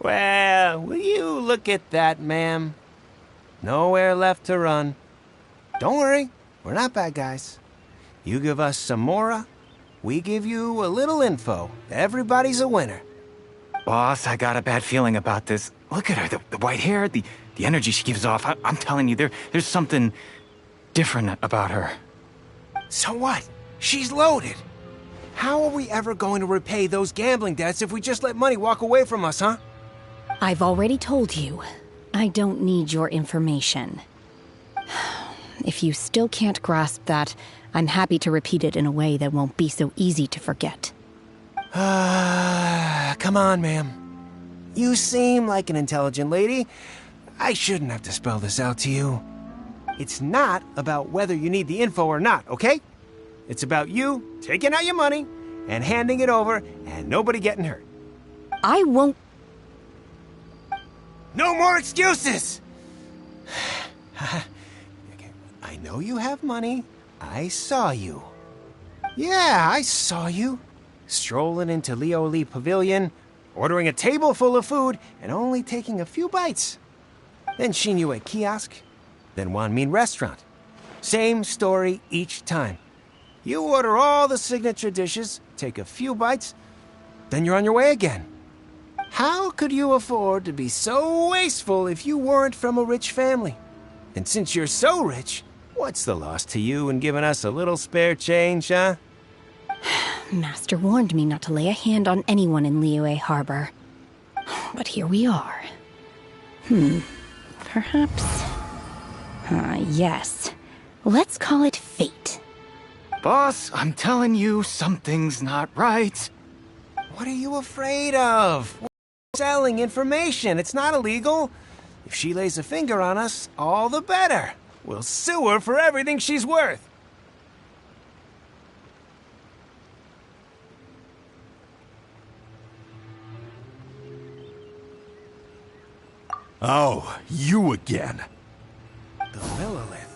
Well, will you look at that, ma'am? Nowhere left to run. Don't worry, we're not bad guys. You give us some mora, we give you a little info. Everybody's a winner. Boss, I got a bad feeling about this. Look at her, the white hair, the energy she gives off. I'm telling you, there's something different about her. So what? She's loaded. How are we ever going to repay those gambling debts if we just let money walk away from us, huh? I've already told you, I don't need your information. If you still can't grasp that, I'm happy to repeat it in a way that won't be so easy to forget. Come on, ma'am. You seem like an intelligent lady. I shouldn't have to spell this out to you. It's not about whether you need the info or not, okay? It's about you taking out your money and handing it over and nobody getting hurt. I won't... No more excuses! I know you have money. I saw you. Yeah, I saw you. Strolling into Leo Lee Pavilion, ordering a table full of food, and only taking a few bites. Then Shinyue Kiosk, then Wanmin Restaurant. Same story each time. You order all the signature dishes, take a few bites, then you're on your way again. How could you afford to be so wasteful if you weren't from a rich family? And since you're so rich, what's the loss to you in giving us a little spare change, huh? Master warned me not to lay a hand on anyone in Liyue Harbor. But here we are. Perhaps... yes. Let's call it fate. Boss, I'm telling you, something's not right. What are you afraid of? We're selling information. It's not illegal. If she lays a finger on us, all the better. We'll sue her for everything she's worth. Oh, you again. The Millilith?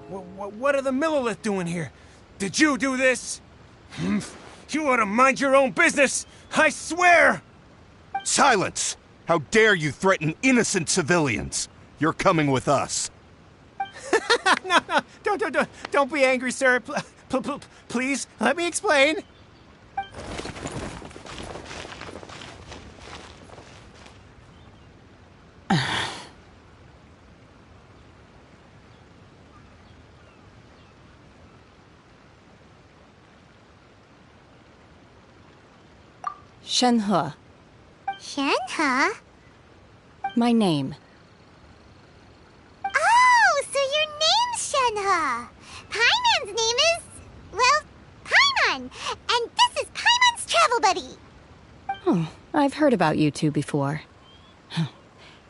What are the Millilith doing here? Did you do this? You ought to mind your own business! I swear! Silence! How dare you threaten innocent civilians? You're coming with us. No, don't be angry, sir. Please, let me explain. Shenhe. Shenhe? My name. Oh, so your name's Shenhe. Paimon's name is... well, Paimon. And this is Paimon's travel buddy. Oh, I've heard about you two before.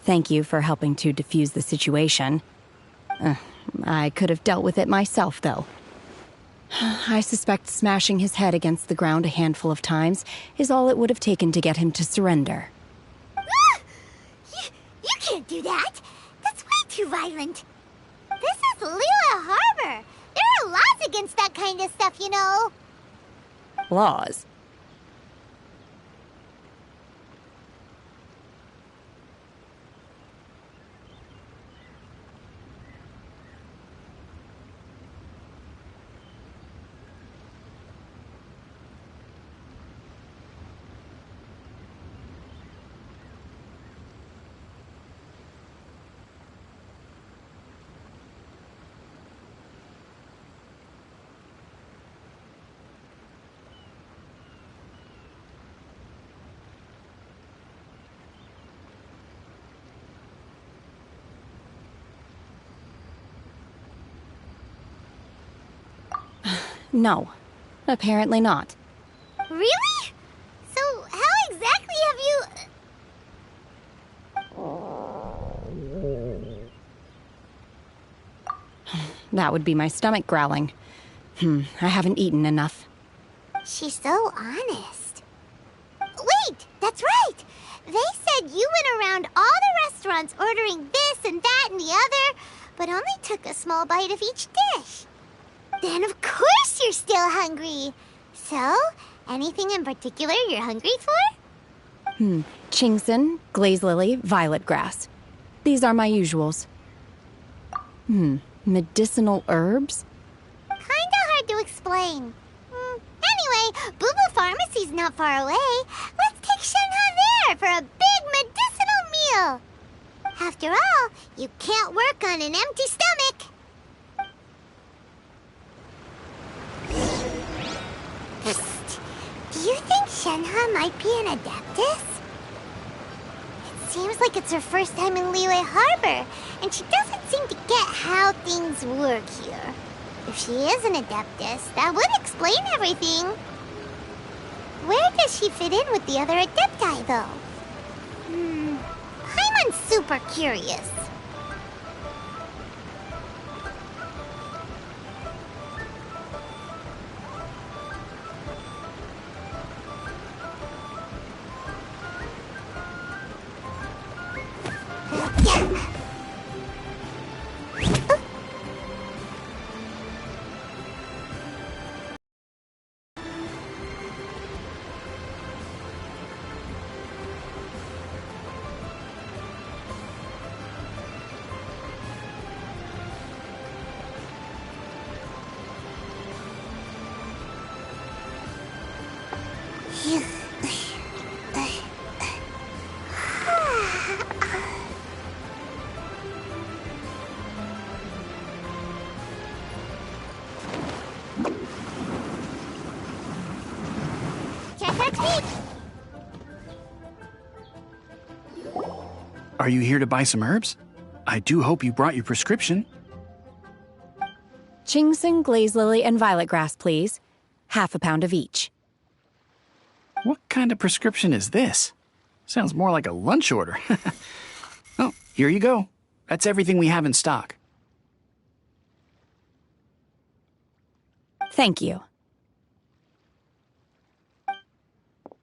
Thank you for helping to defuse the situation. I could have dealt with it myself, though. I suspect smashing his head against the ground a handful of times is all it would have taken to get him to surrender. You can't do that. That's way too violent. This is Liyue Harbor. There are laws against that kind of stuff, you know. Laws? No, apparently not. Really? So how exactly have you... That would be my stomach growling. I haven't eaten enough. She's so honest. Wait, that's right! They said you went around all the restaurants ordering this and that and the other, but only took a small bite of each dish. Then of course you're still hungry. So, anything in particular you're hungry for? Chingson, glaze lily, violet grass. These are my usuals. Medicinal herbs? Kinda hard to explain. Anyway, Boo Boo Pharmacy's not far away. Let's take Shenhe there for a big medicinal meal. After all, you can't work on an empty stomach. Psst. Do you think Shenhe might be an Adeptus? It seems like it's her first time in Liyue Harbor, and she doesn't seem to get how things work here. If she is an Adeptus, that would explain everything. Where does she fit in with the other Adepti, though? Paimon's super curious. Are you here to buy some herbs? I do hope you brought your prescription. Chingson, glaze lily, and violet grass, please. Half a pound of each. What kind of prescription is this? Sounds more like a lunch order. Oh, here you go. That's everything we have in stock. Thank you.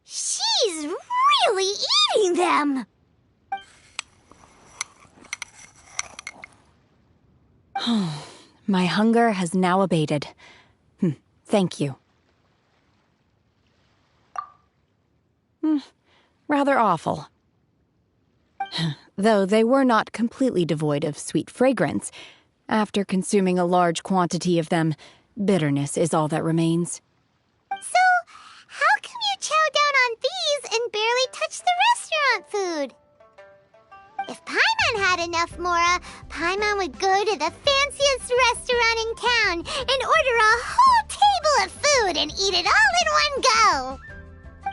She's really eating them! My hunger has now abated. Thank you. Rather awful. Though they were not completely devoid of sweet fragrance. After consuming a large quantity of them, bitterness is all that remains. So, how come you chow down on these and barely touch the restaurant food? If Paimon had enough Mora, Paimon would go to the fanciest restaurant in town and order a whole table of food and eat it all in one go.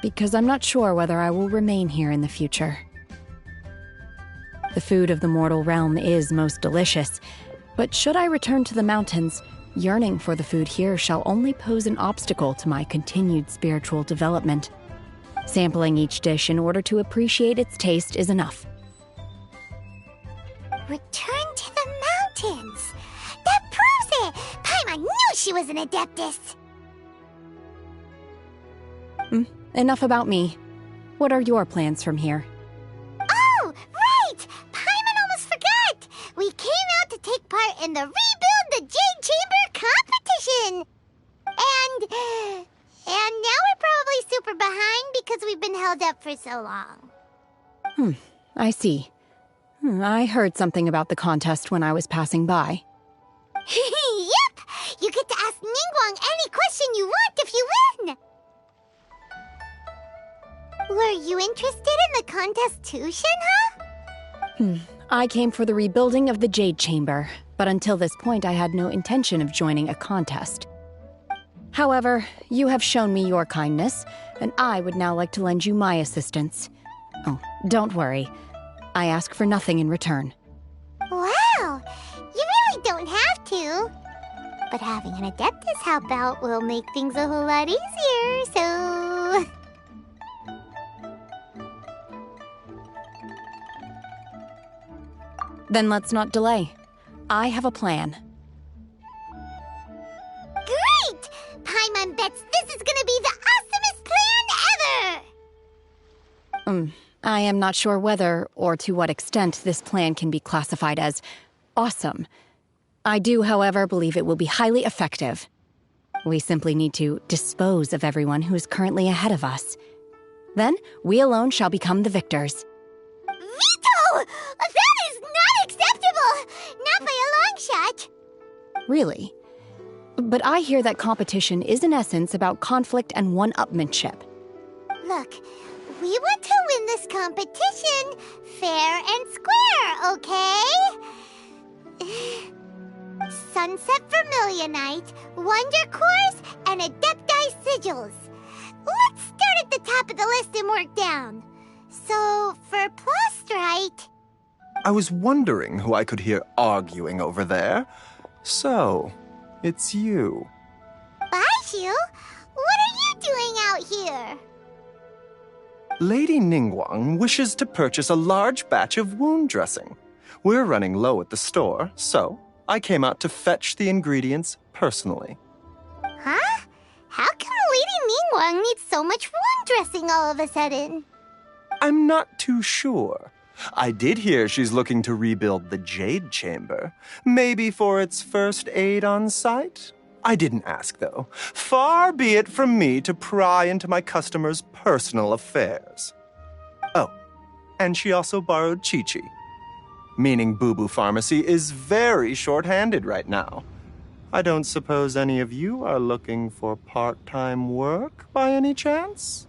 Because I'm not sure whether I will remain here in the future. The food of the mortal realm is most delicious, but should I return to the mountains, yearning for the food here shall only pose an obstacle to my continued spiritual development. Sampling each dish in order to appreciate its taste is enough. Return to the mountains! That proves it! Paimon knew she was an Adeptus! Enough about me. What are your plans from here? Oh, right! Paimon almost forgot! We came out to take part in the Rebuild the Jade Chamber competition! And now we're probably super behind because we've been held up for so long. I see. I heard something about the contest when I was passing by. Yep! You get to ask Ningguang any question you want if you win! Were you interested in the contest too, Shenhe? I came for the rebuilding of the Jade Chamber, but until this point I had no intention of joining a contest. However, you have shown me your kindness, and I would now like to lend you my assistance. Oh, don't worry. I ask for nothing in return. Wow! You really don't have to. But having an Adeptus help out will make things a whole lot easier, so... Then let's not delay. I have a plan. Great! Paimon bets this is gonna be the awesomest plan ever! I am not sure whether or to what extent this plan can be classified as awesome. I do, however, believe it will be highly effective. We simply need to dispose of everyone who is currently ahead of us. Then we alone shall become the victors. Veto! That is not acceptable! Not by a long shot! Really? But I hear that competition is in essence about conflict and one-upmanship. Look, we want to win this competition fair and square, okay? Sunset Vermilionite, Wonder Cores, and Adepti Sigils. Let's start at the top of the list and work down. So, for Plustrite... I was wondering who I could hear arguing over there. So, it's you. Baiju? What are you doing out here? Lady Ningguang wishes to purchase a large batch of wound dressing. We're running low at the store, so I came out to fetch the ingredients personally. Huh? How come Lady Ningguang needs so much wound dressing all of a sudden? I'm not too sure. I did hear she's looking to rebuild the Jade Chamber. Maybe for its first aid on site? I didn't ask, though. Far be it from me to pry into my customers' personal affairs. Oh, and she also borrowed Chi-Chi. Meaning Boo Boo Pharmacy is very short-handed right now. I don't suppose any of you are looking for part-time work by any chance?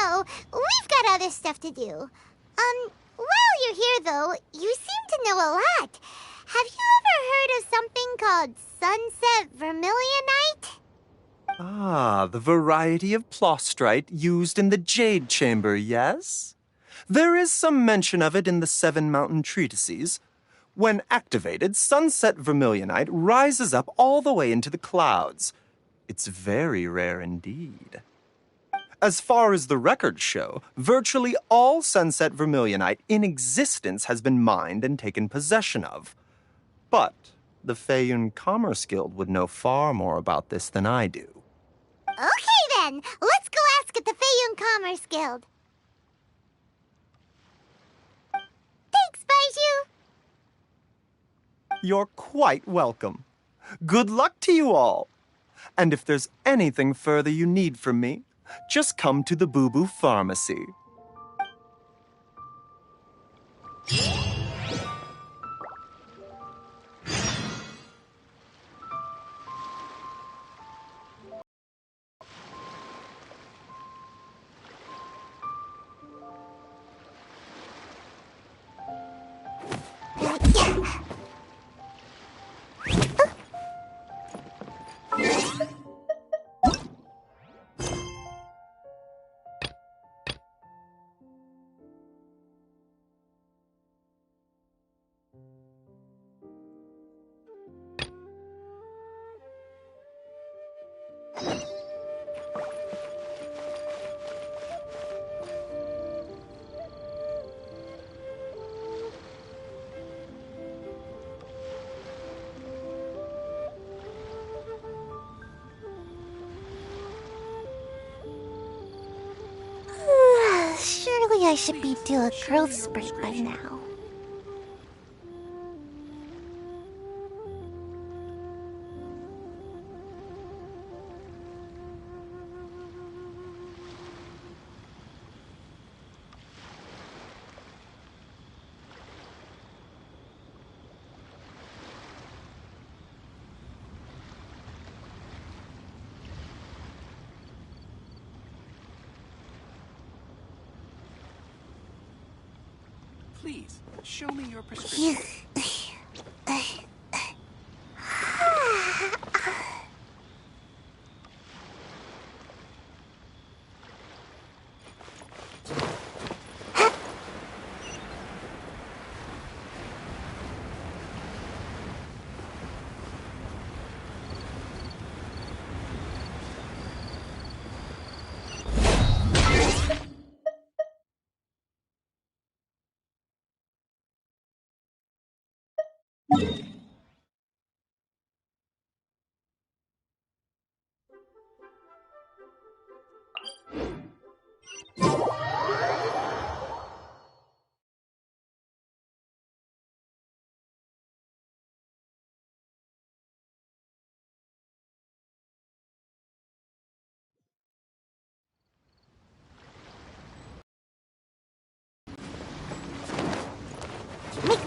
No, we've got other stuff to do. While you're here, though, you seem to know a lot. Have you ever heard of something called Sunset Vermilionite? Ah, the variety of Plustrite used in the Jade Chamber, yes? There is some mention of it in the Seven Mountain Treatises. When activated, Sunset Vermilionite rises up all the way into the clouds. It's very rare indeed. As far as the records show, virtually all Sunset Vermilionite in existence has been mined and taken possession of. But the Feiyun Commerce Guild would know far more about this than I do. Okay, then. Let's go ask at the Feiyun Commerce Guild. Thanks, Baiju. You're quite welcome. Good luck to you all. And if there's anything further you need from me, just come to the Boo Boo Pharmacy. Surely I should be due a growth spurt by now. Please, show me your prescription.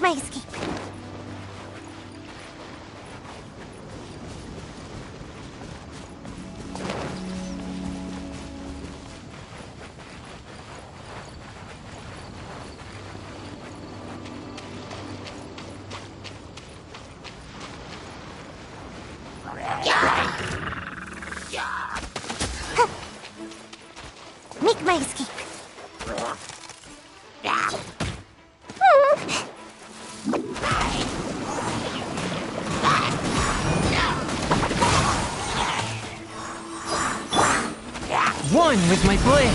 my escape. Make my escape. One with my blade.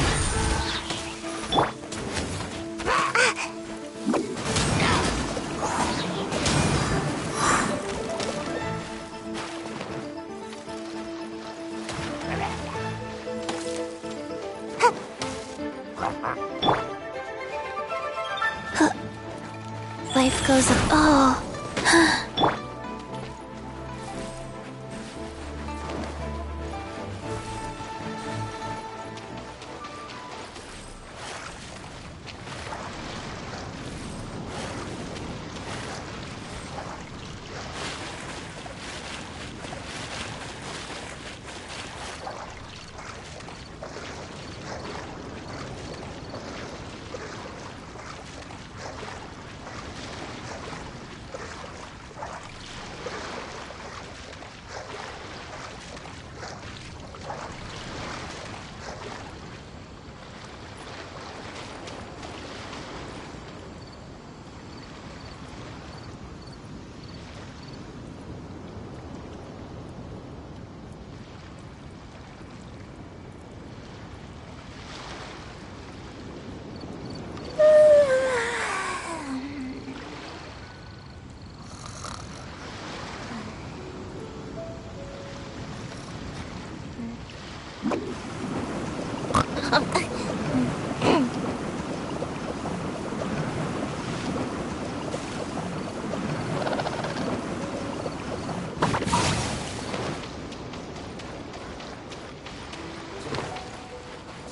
Life goes on. Oh.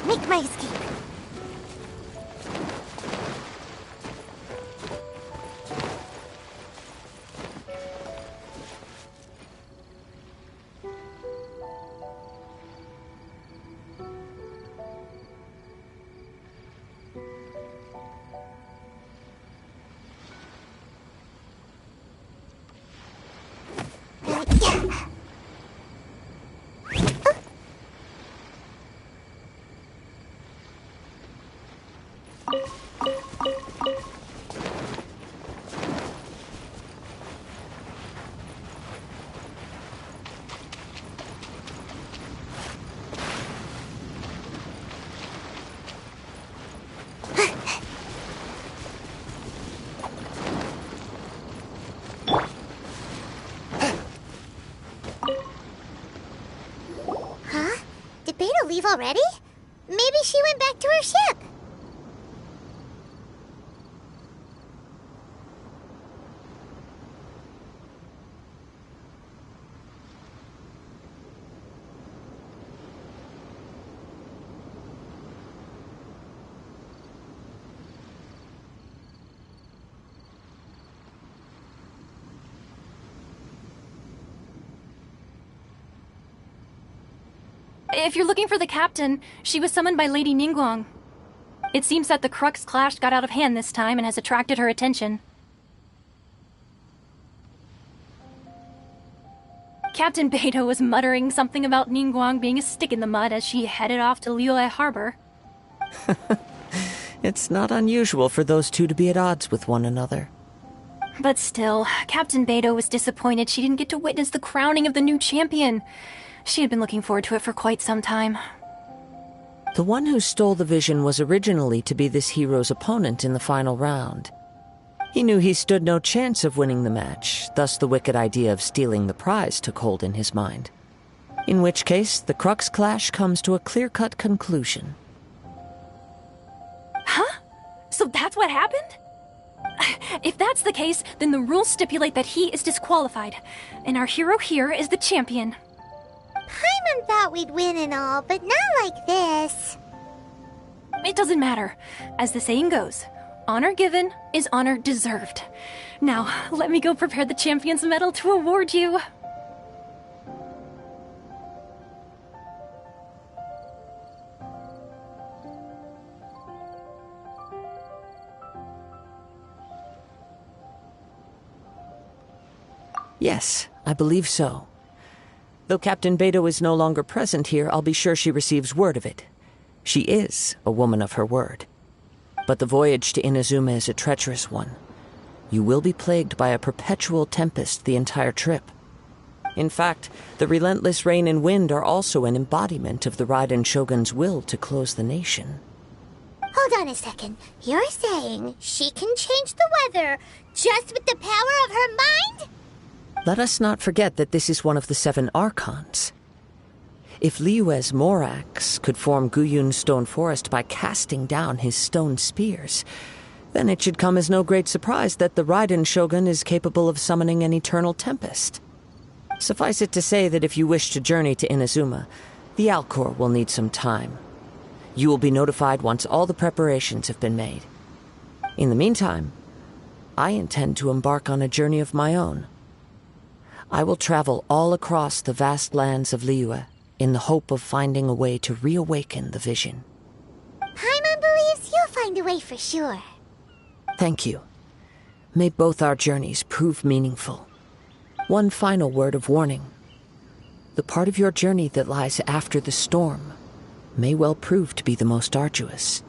Make my escape. Did Beta leave already? Maybe she went back to her ship. If you're looking for the captain, she was summoned by Lady Ningguang. It seems that the Crux clash got out of hand this time and has attracted her attention. Captain Beidou was muttering something about Ningguang being a stick in the mud as she headed off to Liyue Harbor. It's not unusual for those two to be at odds with one another. But still, Captain Beidou was disappointed she didn't get to witness the crowning of the new champion. She had been looking forward to it for quite some time. The one who stole the vision was originally to be this hero's opponent in the final round. He knew he stood no chance of winning the match, thus the wicked idea of stealing the prize took hold in his mind. In which case, the Crux clash comes to a clear-cut conclusion. Huh? So that's what happened? If that's the case, then the rules stipulate that he is disqualified, and our hero here is the champion. Paimon thought we'd win and all, but not like this. It doesn't matter. As the saying goes, honor given is honor deserved. Now, let me go prepare the Champion's Medal to award you. Yes, I believe so. Though Captain Beto is no longer present here, I'll be sure she receives word of it. She is a woman of her word. But the voyage to Inazuma is a treacherous one. You will be plagued by a perpetual tempest the entire trip. In fact, the relentless rain and wind are also an embodiment of the Raiden Shogun's will to close the nation. Hold on a second. You're saying she can change the weather just with the power of her mind? Let us not forget that this is one of the 7 Archons. If Liyue's Morax could form Guyun's stone forest by casting down his stone spears, then it should come as no great surprise that the Raiden Shogun is capable of summoning an eternal tempest. Suffice it to say that if you wish to journey to Inazuma, the Alcor will need some time. You will be notified once all the preparations have been made. In the meantime, I intend to embark on a journey of my own. I will travel all across the vast lands of Liyue in the hope of finding a way to reawaken the vision. Paimon believes you'll find a way for sure. Thank you. May both our journeys prove meaningful. One final word of warning. The part of your journey that lies after the storm may well prove to be the most arduous.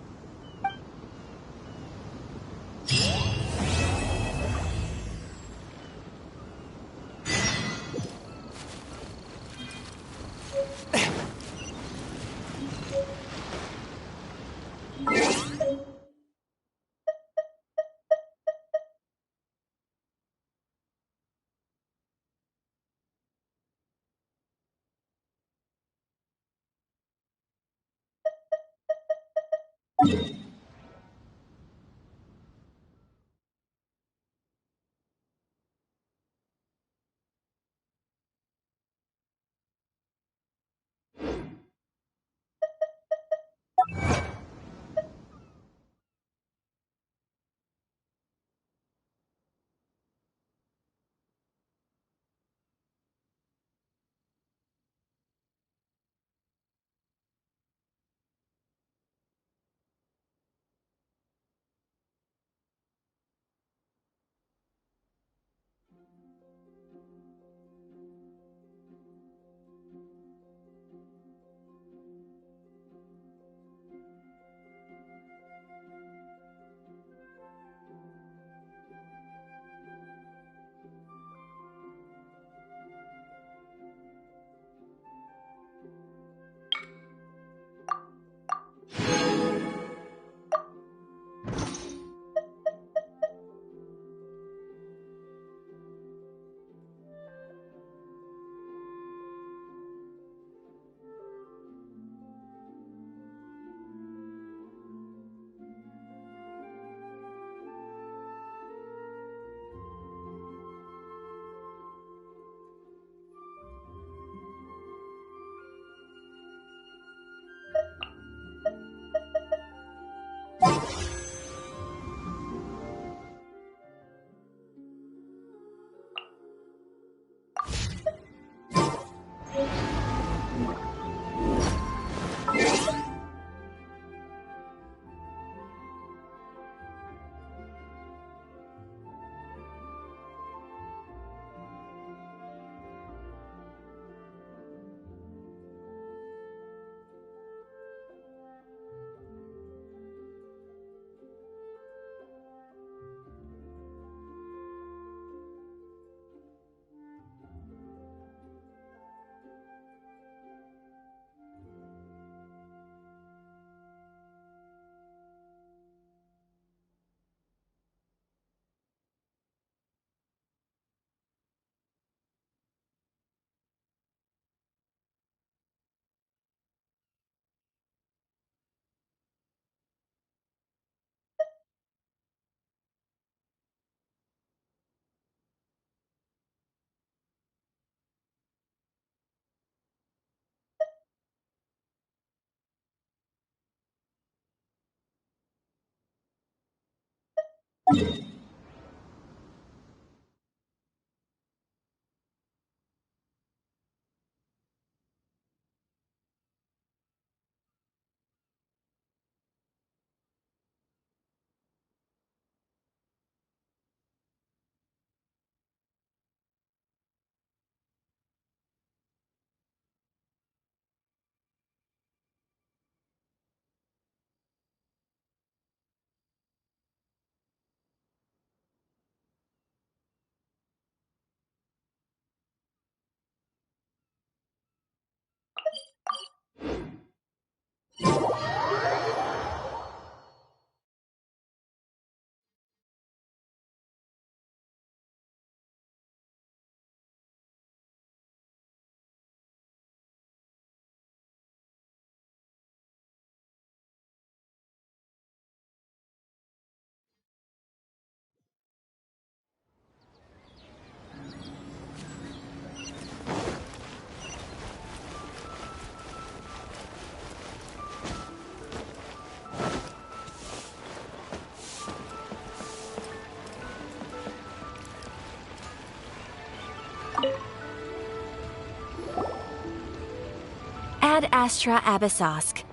Ad Astra Abyssosk.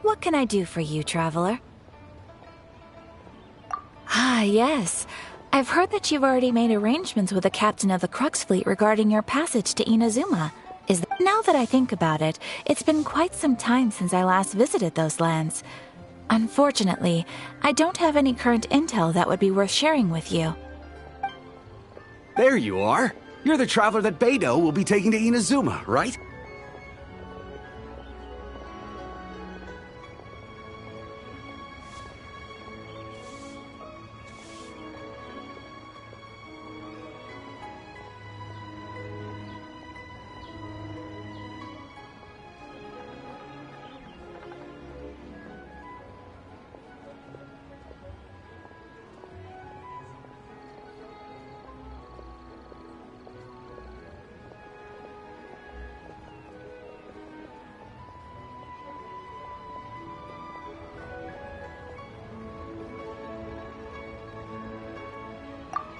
What can I do for you, traveler? Ah, yes. I've heard that you've already made arrangements with the captain of the Crux fleet regarding your passage to Inazuma. Now that I think about it, it's been quite some time since I last visited those lands. Unfortunately, I don't have any current intel that would be worth sharing with you. There you are. You're the traveler that Beidou will be taking to Inazuma, right?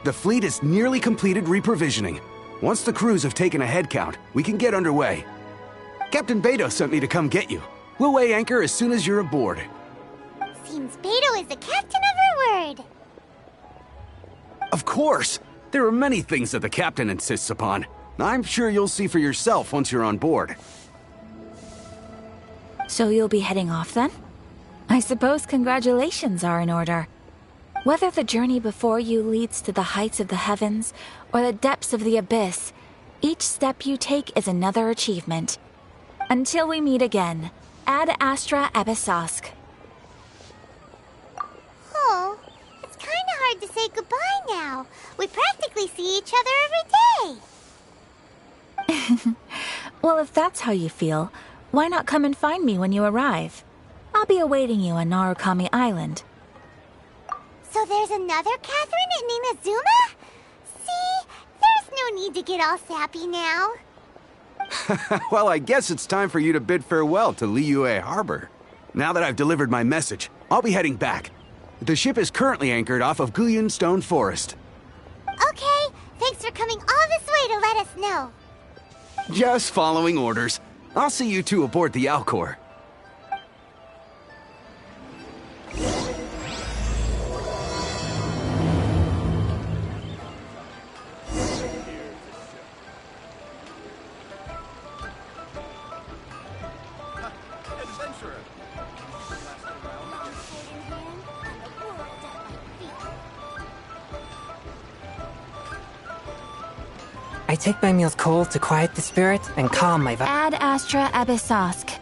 The fleet is nearly completed reprovisioning. Once the crews have taken a head count, we can get underway. Captain Beidou sent me to come get you. We'll weigh anchor as soon as you're aboard. Seems Beidou is the captain of her word. Of course! There are many things that the captain insists upon. I'm sure you'll see for yourself once you're on board. So you'll be heading off then? I suppose congratulations are in order. Whether the journey before you leads to the heights of the heavens or the depths of the abyss, each step you take is another achievement. Until we meet again, Ad Astra Abyssosk. Oh, it's kinda hard to say goodbye now. We practically see each other every day. Well, if that's how you feel, why not come and find me when you arrive? I'll be awaiting you on Narukami Island. So there's another Catherine in Inazuma? See, there's no need to get all sappy now. Well, I guess it's time for you to bid farewell to Liyue Harbor. Now that I've delivered my message, I'll be heading back. The ship is currently anchored off of Guyun Stone Forest. Okay, thanks for coming all this way to let us know. Just following orders. I'll see you two aboard the Alcor. I take my meals cold to quiet the spirit and calm my Ad Astra Abyssosk.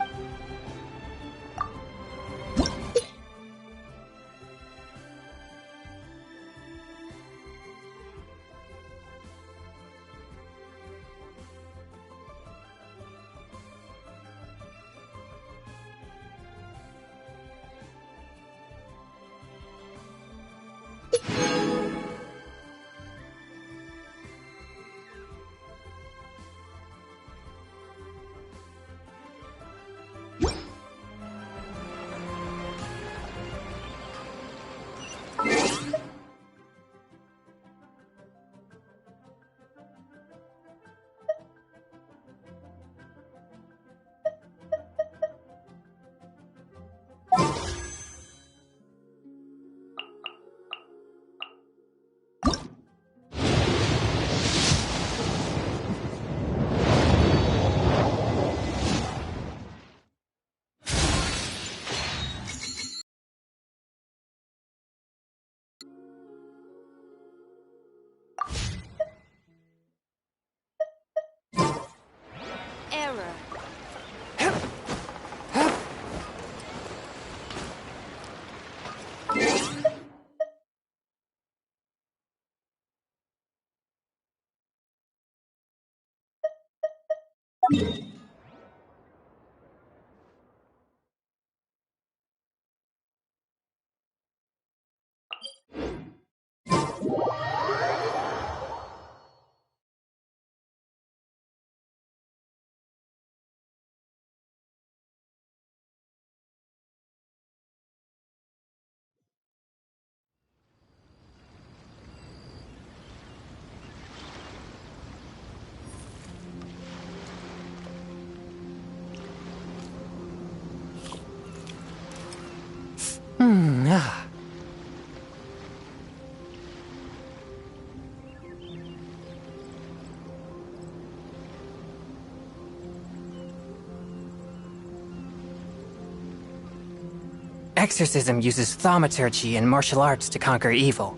Exorcism uses thaumaturgy and martial arts to conquer evil.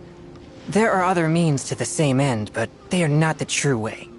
There are other means to the same end, but they are not the true way.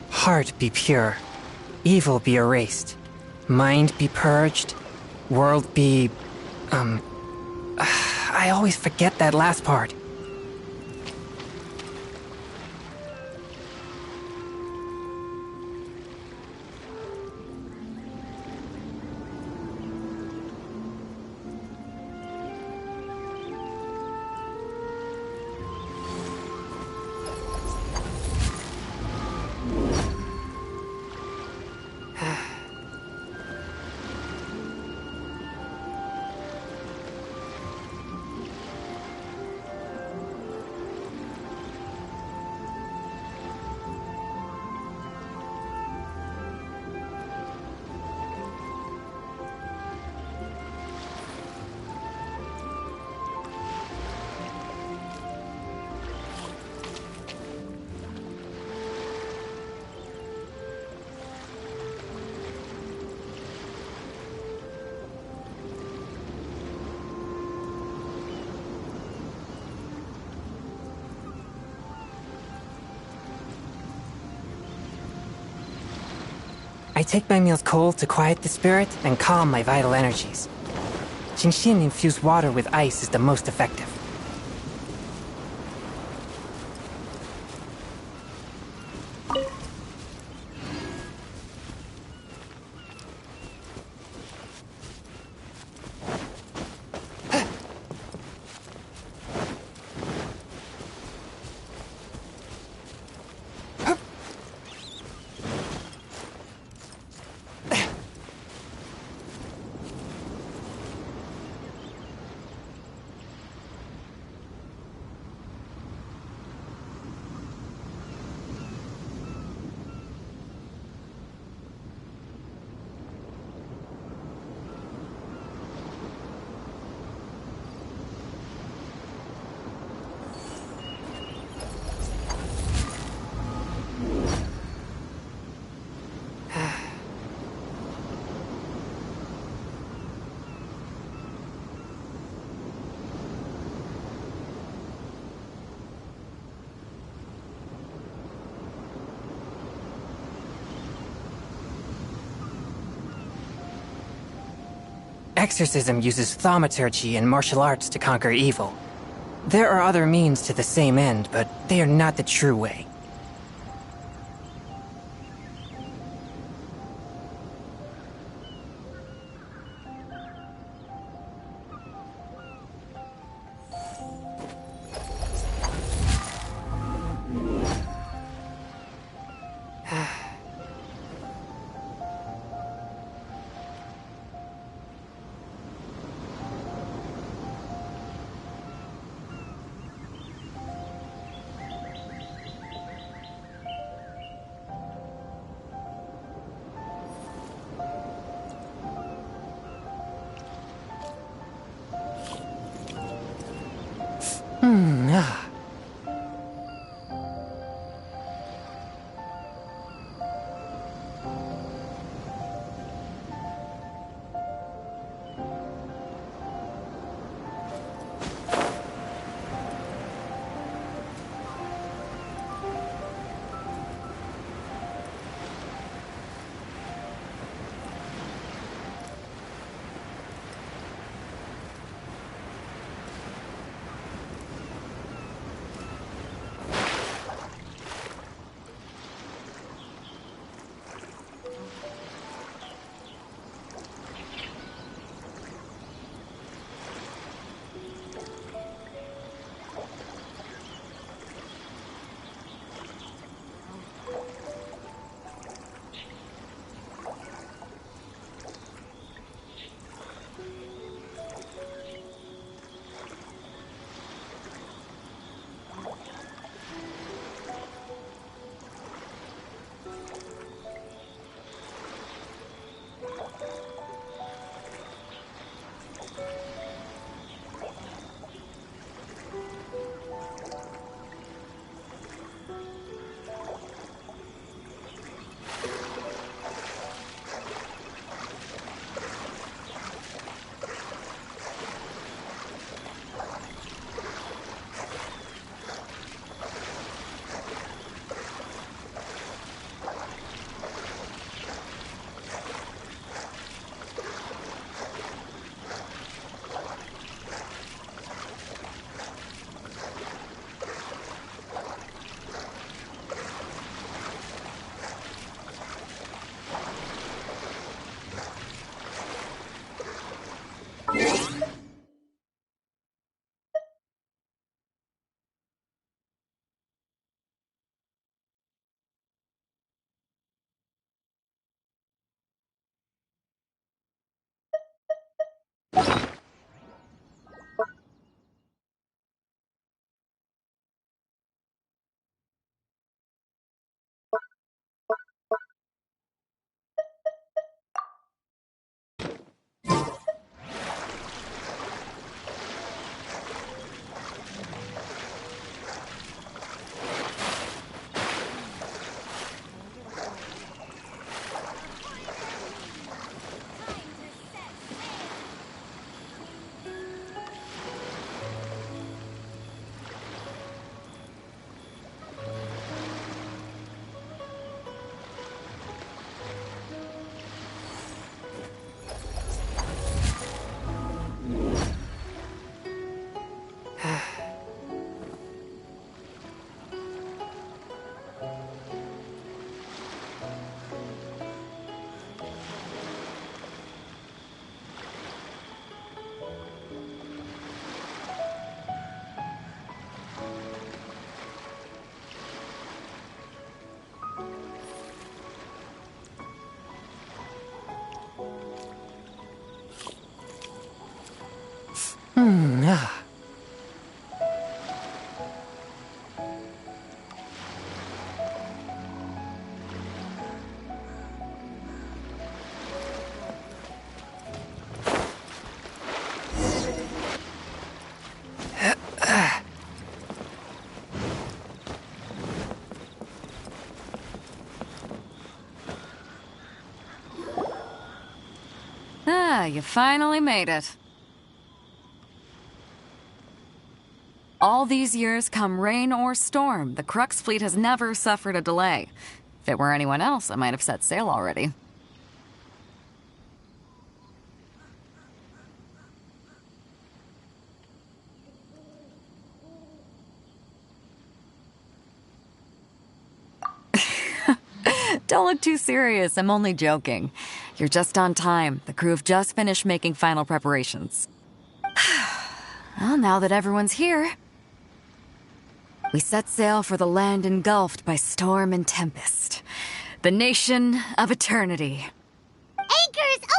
Heart be pure, evil be erased, mind be purged, world be... I always forget that last part. I take my meals cold to quiet the spirit and calm my vital energies. Genshin infused water with ice is the most effective. Exorcism uses thaumaturgy and martial arts to conquer evil. There are other means to the same end, but they are not the true way. You finally made it. All these years, come rain or storm, the Crux fleet has never suffered a delay. If it were anyone else, I might have set sail already. Don't look too serious, I'm only joking. You're just on time. The crew have just finished making final preparations. Well, now that everyone's here, we set sail for the land engulfed by storm and tempest. The nation of eternity. Anchors away!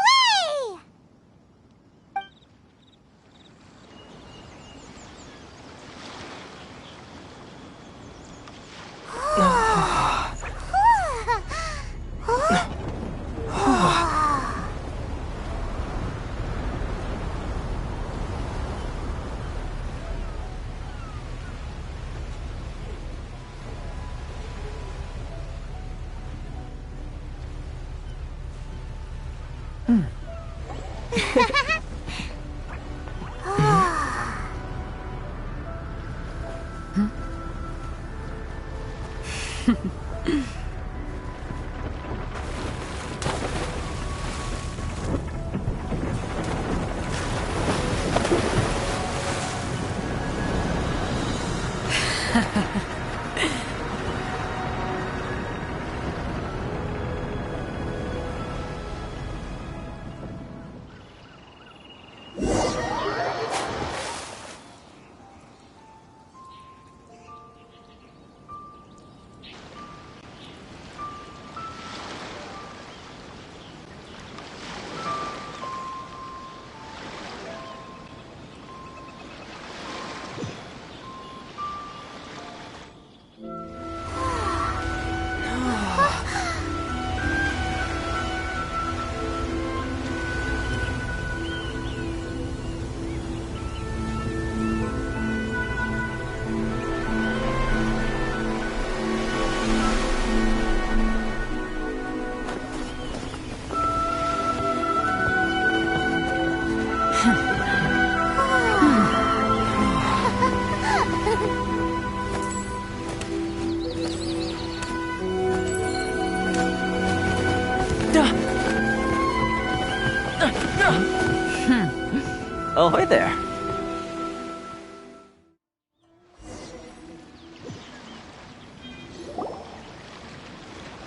Ahoy there.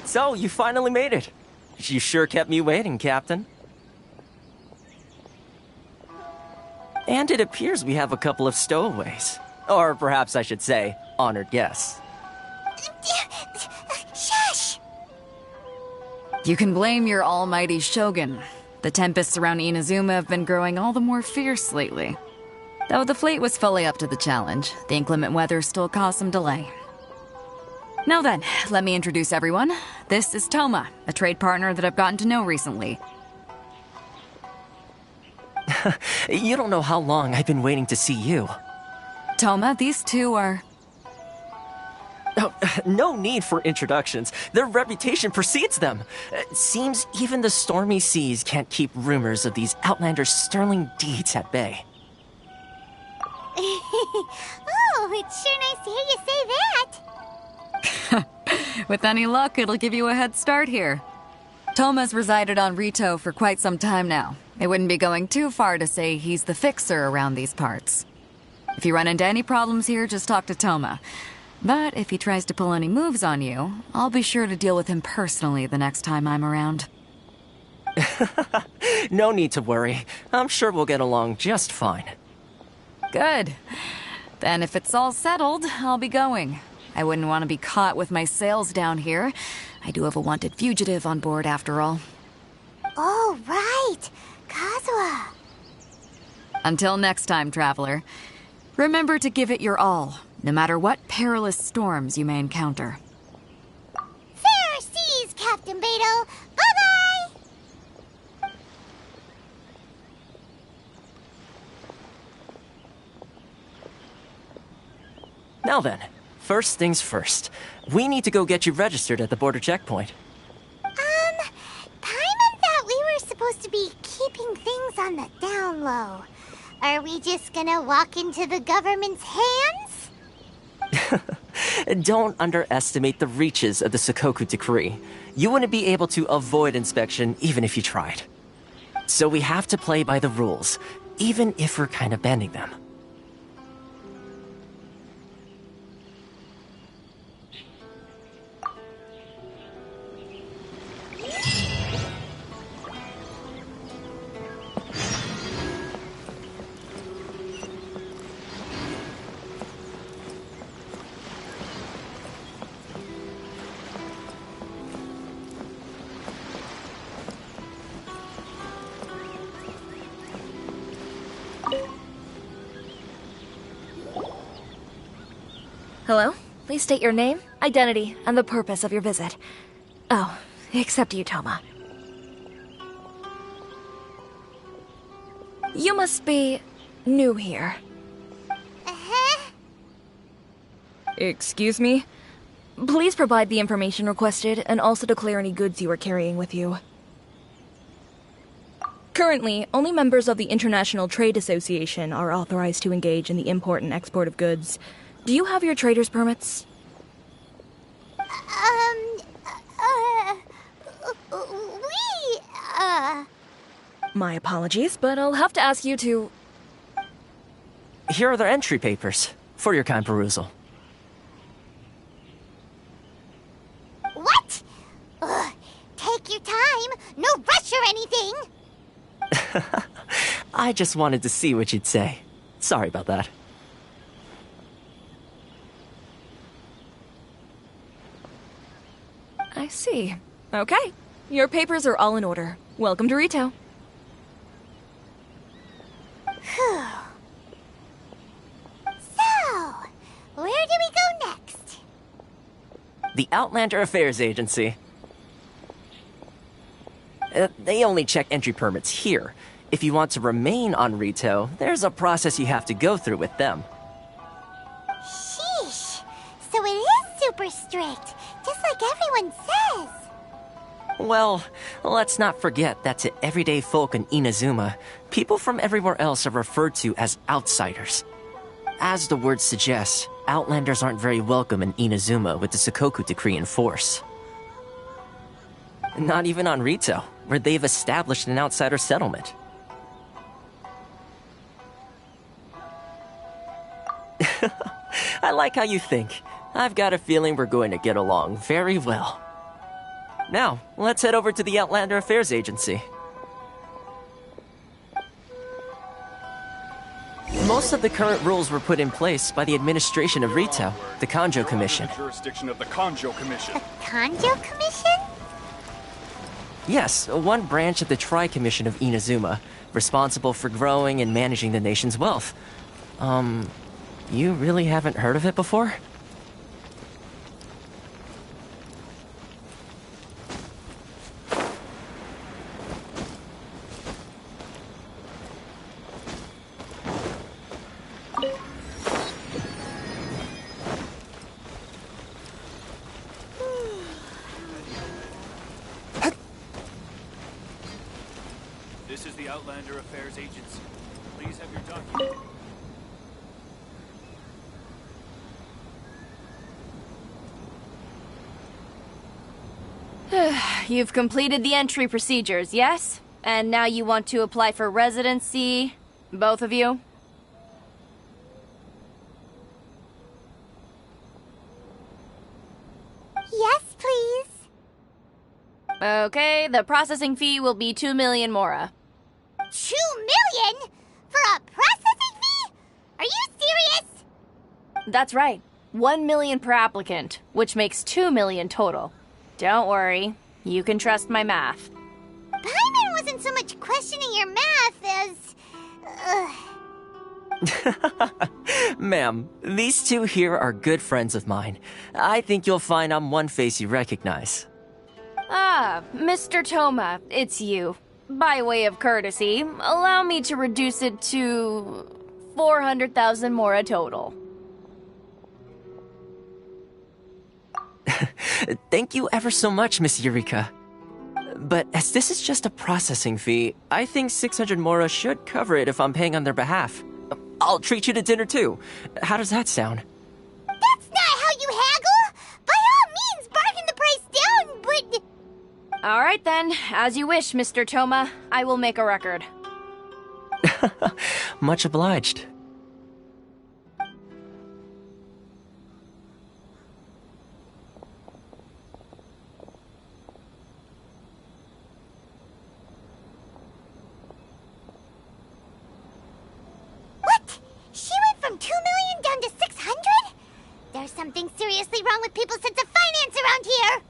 So, you finally made it. You sure kept me waiting, Captain. And it appears we have a couple of stowaways. Or perhaps I should say, honored guests. Shush! You can blame your almighty Shogun. The tempests around Inazuma have been growing all the more fierce lately. Though the fleet was fully up to the challenge, the inclement weather still caused some delay. Now then, let me introduce everyone. This is Toma, a trade partner that I've gotten to know recently. You don't know how long I've been waiting to see you. Toma, these two are... Oh, no need for introductions. Their reputation precedes them. Seems even the stormy seas can't keep rumors of these outlanders' sterling deeds at bay. Oh, it's sure nice to hear you say that. With any luck, it'll give you a head start here. Toma's resided on Rito for quite some time now. It wouldn't be going too far to say he's the fixer around these parts. If you run into any problems here, just talk to Toma. But if he tries to pull any moves on you, I'll be sure to deal with him personally the next time I'm around. No need to worry. I'm sure we'll get along just fine. Good. Then if it's all settled, I'll be going. I wouldn't want to be caught with my sails down here. I do have a wanted fugitive on board after all. Oh, right. Kazuha. Until next time, traveler. Remember to give it your all, no matter what perilous storms you may encounter. Fair seas, Captain Beto. Bye-bye! Now then, first things first. We need to go get you registered at the border checkpoint. Paimon thought we were supposed to be keeping things on the down low. Are we just gonna walk into the government's hands? Don't underestimate the reaches of the Sakoku Decree. You wouldn't be able to avoid inspection even if you tried. So we have to play by the rules, even if we're kind of bending them. Hello? Please state your name, identity, and the purpose of your visit. Oh, except you, Toma. You must be new here. Excuse me? Please provide the information requested and also declare any goods you are carrying with you. Currently, only members of the International Trade Association are authorized to engage in the import and export of goods. Do you have your trader's permits? My apologies, but I'll have to ask you to... Here are their entry papers, for your kind perusal. What? Take your time. No rush or anything. I just wanted to see what you'd say. Sorry about that. I see. Okay. Your papers are all in order. Welcome to Rito. So, where do we go next? The Outlander Affairs Agency. They only check entry permits here. If you want to remain on Rito, there's a process you have to go through with them. Sheesh. So it is super strict, just like everyone says. Well, let's not forget that to everyday folk in Inazuma, people from everywhere else are referred to as outsiders. As the word suggests, Outlanders aren't very welcome in Inazuma with the Sakoku Decree in force. Not even on Rito, where they've established an outsider settlement. I like how you think. I've got a feeling we're going to get along very well. Now, let's head over to the Outlander Affairs Agency. Most of the current rules were put in place by the administration of Rito, the Kanjo Commission. Jurisdiction of the Kanjo Commission. Kanjo Commission? Yes, one branch of the Tri-Commission of Inazuma, responsible for growing and managing the nation's wealth. You really haven't heard of it before? This is the Outlander Affairs Agency. Please have your document. You've completed the entry procedures, yes? And now you want to apply for residency, both of you? Yes, please. Okay, the processing fee will be 2 million mora. 2 million? For a processing fee? Are you serious? That's right. 1 million per applicant, which makes 2 million total. Don't worry, you can trust my math. Paimon wasn't so much questioning your math as... Ma'am, these two here are good friends of mine. I think you'll find I'm one face you recognize. Ah, Mr. Toma, it's you. By way of courtesy, allow me to reduce it to 400,000 mora total. Thank you ever so much, Miss Eureka. But as this is just a processing fee, I think 600 mora should cover it if I'm paying on their behalf. I'll treat you to dinner too. How does that sound? That's not how you haggle! By all means, bargain the price down, but... Alright then, as you wish, Mr. Toma. I will make a record. Much obliged. What? She went from 2 million down to 600? There's something seriously wrong with people's sense of finance around here!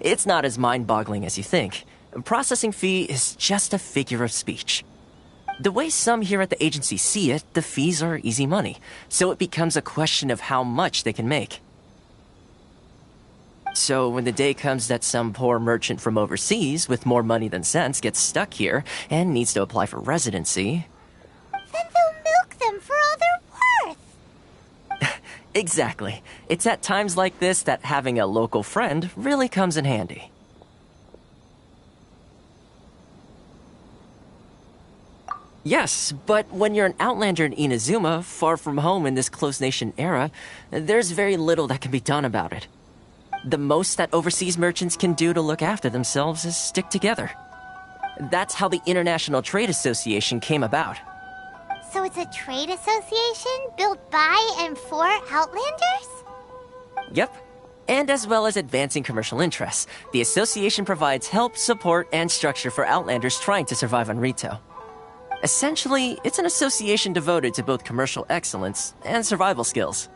It's not as mind-boggling as you think. Processing fee is just a figure of speech. The way some here at the agency see it, the fees are easy money, so it becomes a question of how much they can make. So when the day comes that some poor merchant from overseas with more money than sense gets stuck here and needs to apply for residency... Then they'll milk them for all they're worth! Exactly. It's at times like this that having a local friend really comes in handy. Yes, but when you're an outlander in Inazuma, far from home in this close nation era, there's very little that can be done about it. The most that overseas merchants can do to look after themselves is stick together. That's how the International Trade Association came about. So it's a trade association built by and for Outlanders? Yep. And as well as advancing commercial interests, the association provides help, support, and structure for Outlanders trying to survive on Rito. Essentially, it's an association devoted to both commercial excellence and survival skills.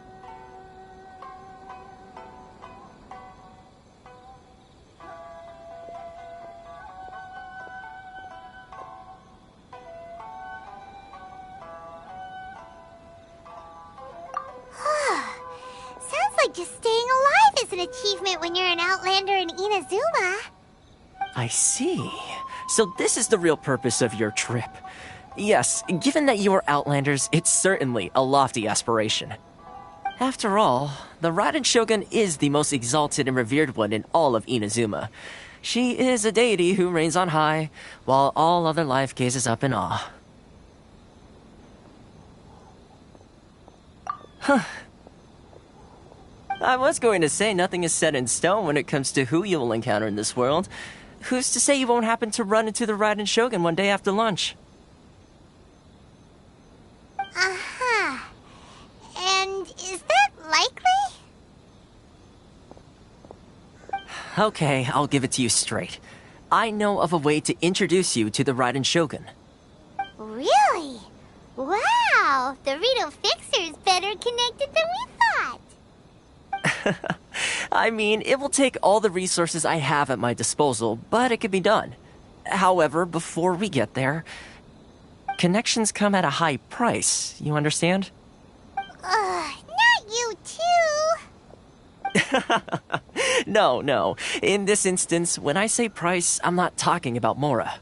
Sounds like just staying alive is an achievement when you're an Outlander in Inazuma. I see. So this is the real purpose of your trip. Yes, given that you are Outlanders, it's certainly a lofty aspiration. After all, the Raiden Shogun is the most exalted and revered one in all of Inazuma. She is a deity who reigns on high, while all other life gazes up in awe. Huh. I was going to say nothing is set in stone when it comes to who you will encounter in this world. Who's to say you won't happen to run into the Raiden Shogun one day after lunch? Uh-huh. And is that likely? Okay, I'll give it to you straight. I know of a way to introduce you to the Raiden Shogun. Really? Wow! The Rito Fixer is better connected than we thought! I mean, it will take all the resources I have at my disposal, but it can be done. However, before we get there, connections come at a high price, you understand? Not you too! No. In this instance, when I say price, I'm not talking about Mora.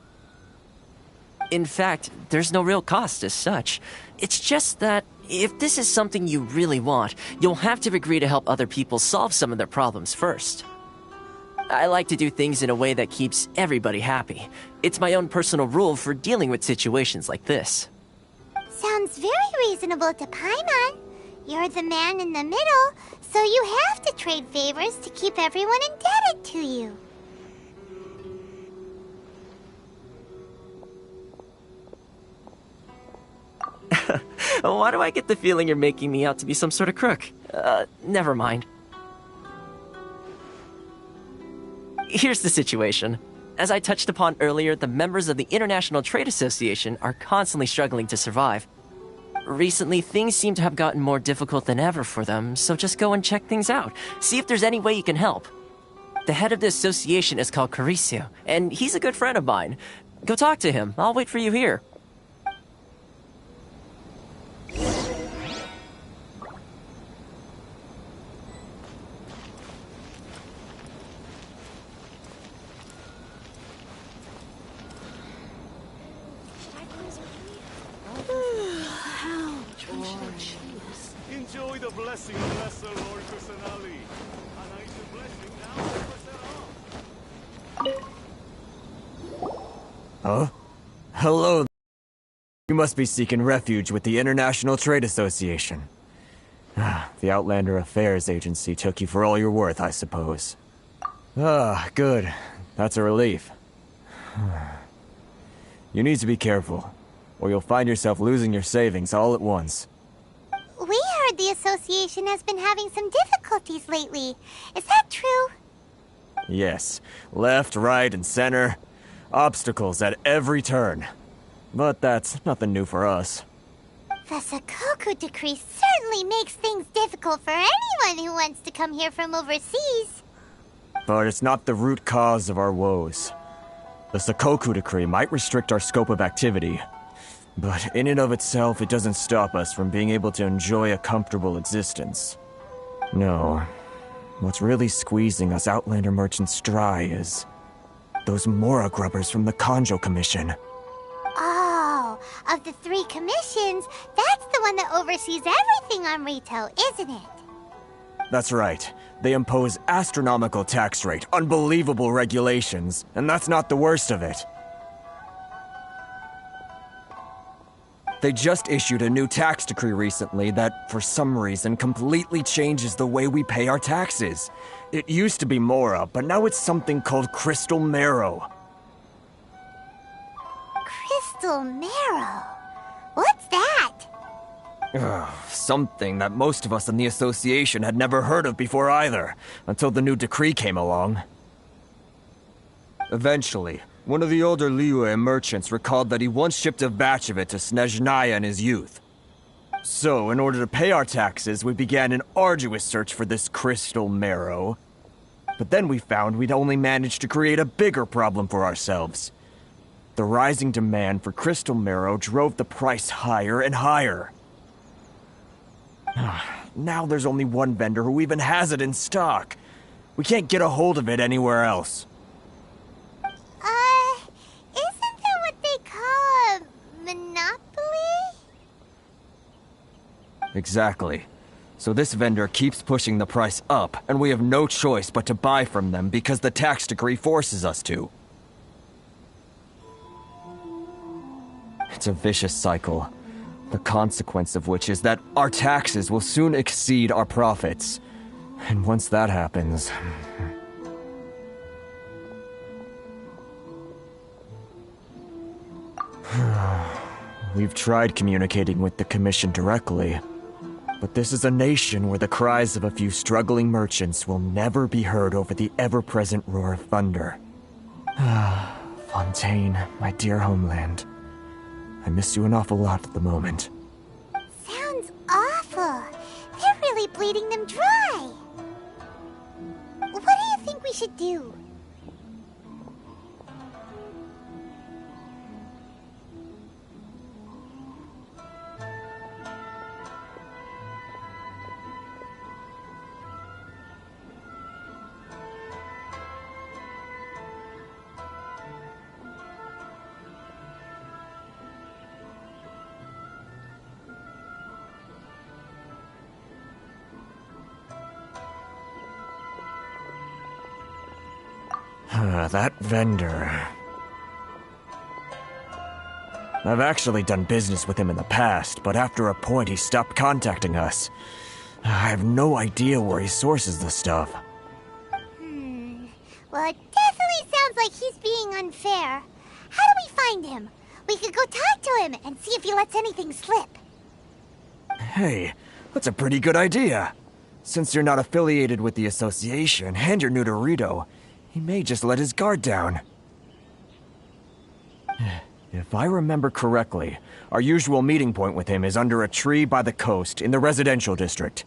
In fact, there's no real cost as such. It's just that if this is something you really want, you'll have to agree to help other people solve some of their problems first. I like to do things in a way that keeps everybody happy. It's my own personal rule for dealing with situations like this. Sounds very reasonable to Paimon. You're the man in the middle, so you have to trade favors to keep everyone indebted to you. Why do I get the feeling you're making me out to be some sort of crook? Never mind. Here's the situation. As I touched upon earlier, the members of the International Trade Association are constantly struggling to survive. Recently, things seem to have gotten more difficult than ever for them, so just go and check things out. See if there's any way you can help. The head of the association is called Caricio, and he's a good friend of mine. Go talk to him. I'll wait for you here. Enjoy the blessing of Lesser Lord Kusanali. And I the blessing now. Huh? Hello. You must be seeking refuge with the International Trade Association. The Outlander Affairs Agency took you for all you're worth, I suppose. Good. That's a relief. You need to be careful, or you'll find yourself losing your savings all at once. We heard the association has been having some difficulties lately. Is that true? Yes. Left, right, and center. Obstacles at every turn. But that's nothing new for us. The Sakoku decree certainly makes things difficult for anyone who wants to come here from overseas. But it's not the root cause of our woes. The Sakoku decree might restrict our scope of activity, but in and of itself, it doesn't stop us from being able to enjoy a comfortable existence. No. What's really squeezing us Outlander merchants dry is those Mora grubbers from the Kanjo Commission. Oh, of the 3 commissions, that's the one that oversees everything on retail, isn't it? That's right. They impose astronomical tax rate, unbelievable regulations, and that's not the worst of it. They just issued a new tax decree recently that, for some reason, completely changes the way we pay our taxes. It used to be Mora, but now it's something called Crystal Marrow. Crystal Marrow? What's that? Something that most of us in the association had never heard of before either, until the new decree came along. Eventually, one of the older Liyue merchants recalled that he once shipped a batch of it to Snezhnaya in his youth. So, in order to pay our taxes, we began an arduous search for this crystal marrow. But then we found we'd only managed to create a bigger problem for ourselves. The rising demand for crystal marrow drove the price higher and higher. Now there's only one vendor who even has it in stock. We can't get a hold of it anywhere else. Isn't that what they call a monopoly? Exactly. So this vendor keeps pushing the price up, and we have no choice but to buy from them because the tax decree forces us to. It's a vicious cycle, the consequence of which is that our taxes will soon exceed our profits. And once that happens... We've tried communicating with the Commission directly, but this is a nation where the cries of a few struggling merchants will never be heard over the ever-present roar of thunder. Fontaine, my dear homeland. I miss you an awful lot at the moment. Sounds awful. They're really bleeding them dry. What do you think we should do? That vendor... I've actually done business with him in the past, but after a point he stopped contacting us. I have no idea where he sources the stuff. Well, it definitely sounds like he's being unfair. How do we find him? We could go talk to him and see if he lets anything slip. Hey, that's a pretty good idea. Since you're not affiliated with the association and you're new to Rito, he may just let his guard down. If I remember correctly, our usual meeting point with him is under a tree by the coast in the residential district.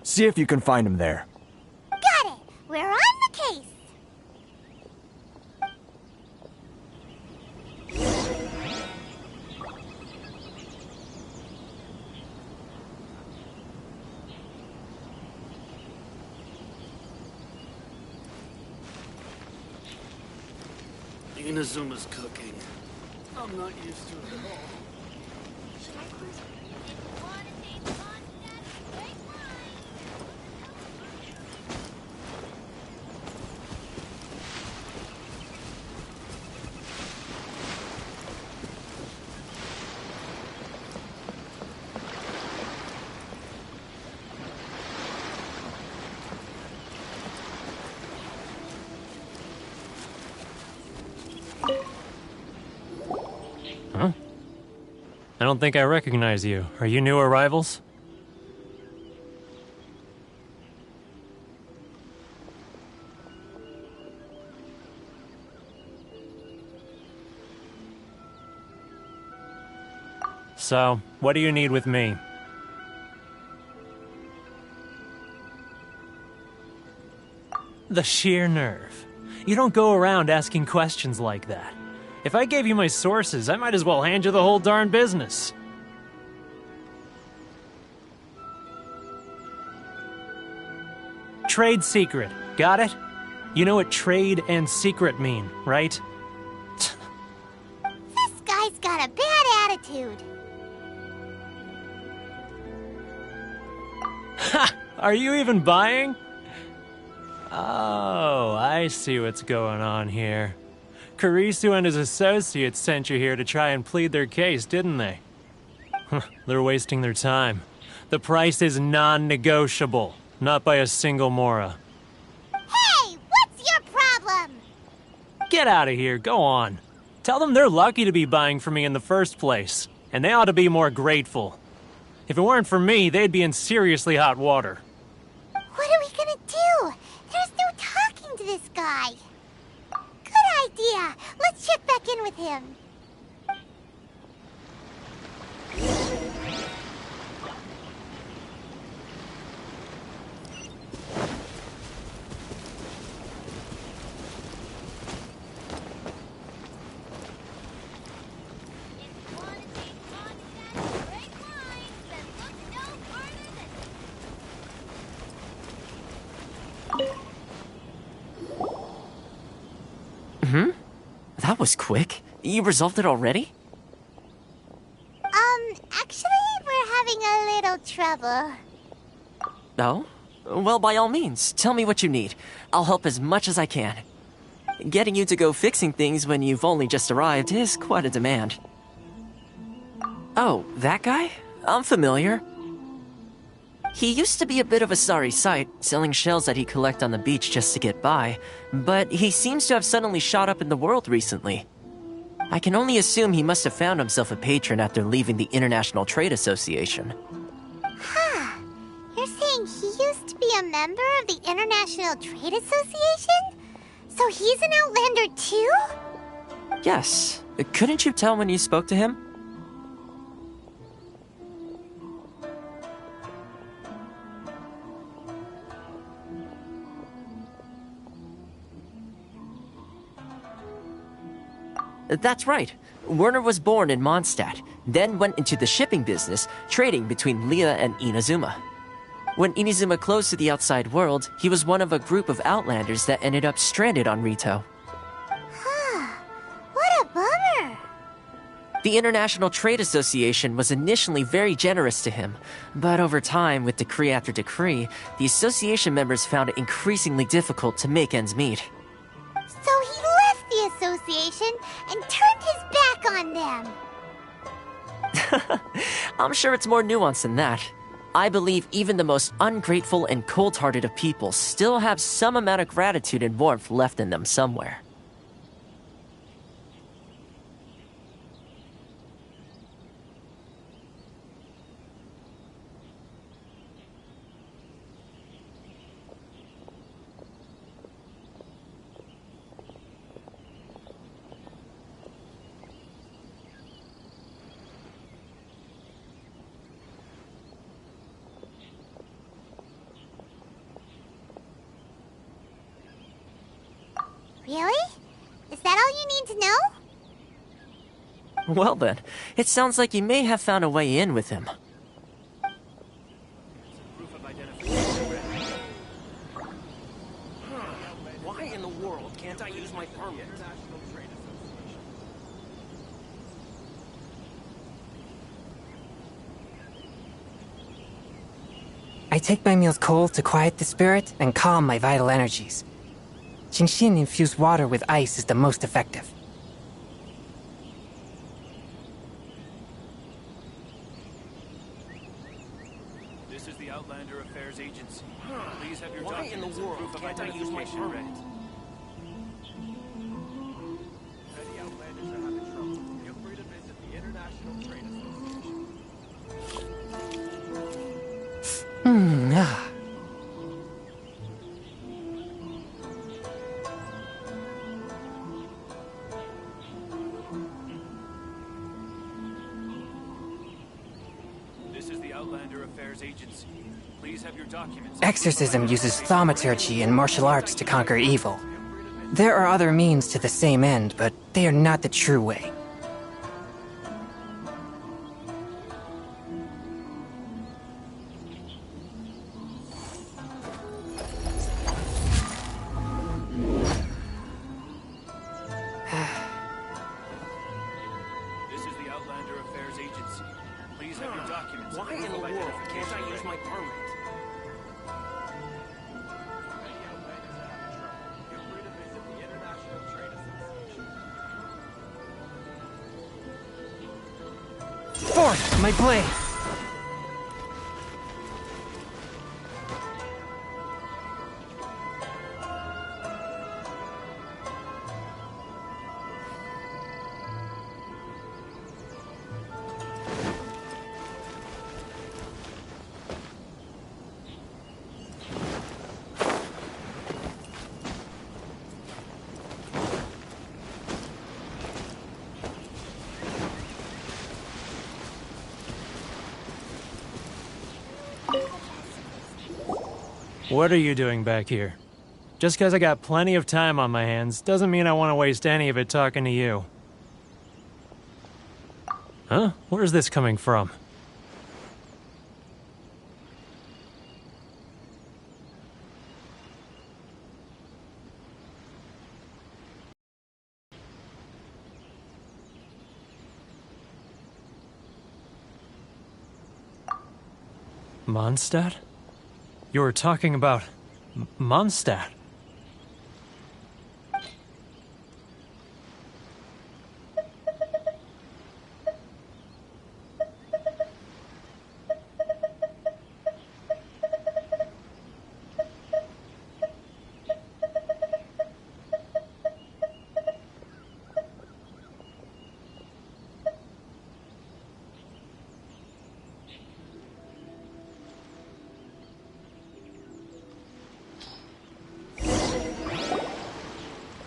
See if you can find him there. Got it! We're on the case! Inazuma's cooking. I'm not used to it at all. Huh? I don't think I recognize you. Are you new arrivals? So, what do you need with me? The sheer nerve. You don't go around asking questions like that. If I gave you my sources, I might as well hand you the whole darn business. Trade secret. Got it? You know what trade and secret mean, right? This guy's got a bad attitude. Ha! Are you even buying? Oh, I see what's going on here. Kurisu and his associates sent you here to try and plead their case, didn't they? They're wasting their time. The price is non-negotiable, not by a single Mora. Hey, what's your problem? Get out of here, go on. Tell them they're lucky to be buying from me in the first place, and they ought to be more grateful. If it weren't for me, they'd be in seriously hot water. What are we gonna do? There's no talking to this guy. Good idea. Let's check back in with him. That was quick. You resolved it already? Actually, we're having a little trouble. Oh? Well, by all means, tell me what you need. I'll help as much as I can. Getting you to go fixing things when you've only just arrived is quite a demand. Oh, that guy? I'm familiar. He used to be a bit of a sorry sight, selling shells that he collect on the beach just to get by, but he seems to have suddenly shot up in the world recently. I can only assume he must have found himself a patron after leaving the International Trade Association. Huh. You're saying he used to be a member of the International Trade Association? So he's an Outlander too? Yes. Couldn't you tell when you spoke to him? That's right. Werner was born in Mondstadt, then went into the shipping business, trading between Leah and Inazuma. When Inazuma closed to the outside world, he was one of a group of Outlanders that ended up stranded on Rito. What a bummer! The International Trade Association was initially very generous to him, but over time, with decree after decree, the association members found it increasingly difficult to make ends meet. So he left the association and turned his back on them. I'm sure it's more nuanced than that. I believe even the most ungrateful and cold-hearted of people still have some amount of gratitude and warmth left in them somewhere. Really? Is that all you need to know? Well then, it sounds like you may have found a way in with him. Why in the world can't I use my permit? I take my meals cold to quiet the spirit and calm my vital energies. Genshin infused water with ice is the most effective. This is the Outlander Affairs Agency. Please have your documents and proof of identification ready. Any Outlanders are having trouble, feel free to visit the International Trade Association. This is the Outlander Affairs Agency. Please have your documents. Exorcism uses thaumaturgy and martial arts to conquer evil. There are other means to the same end, but they are not the true way. This is the Outlander Affairs Agency. Please have your documents. Why in the world can't I use my permit? Forth, my blade! What are you doing back here? Just because I got plenty of time on my hands doesn't mean I want to waste any of it talking to you. Huh? Where's this coming from? Mondstadt? You were talking about Mondstadt.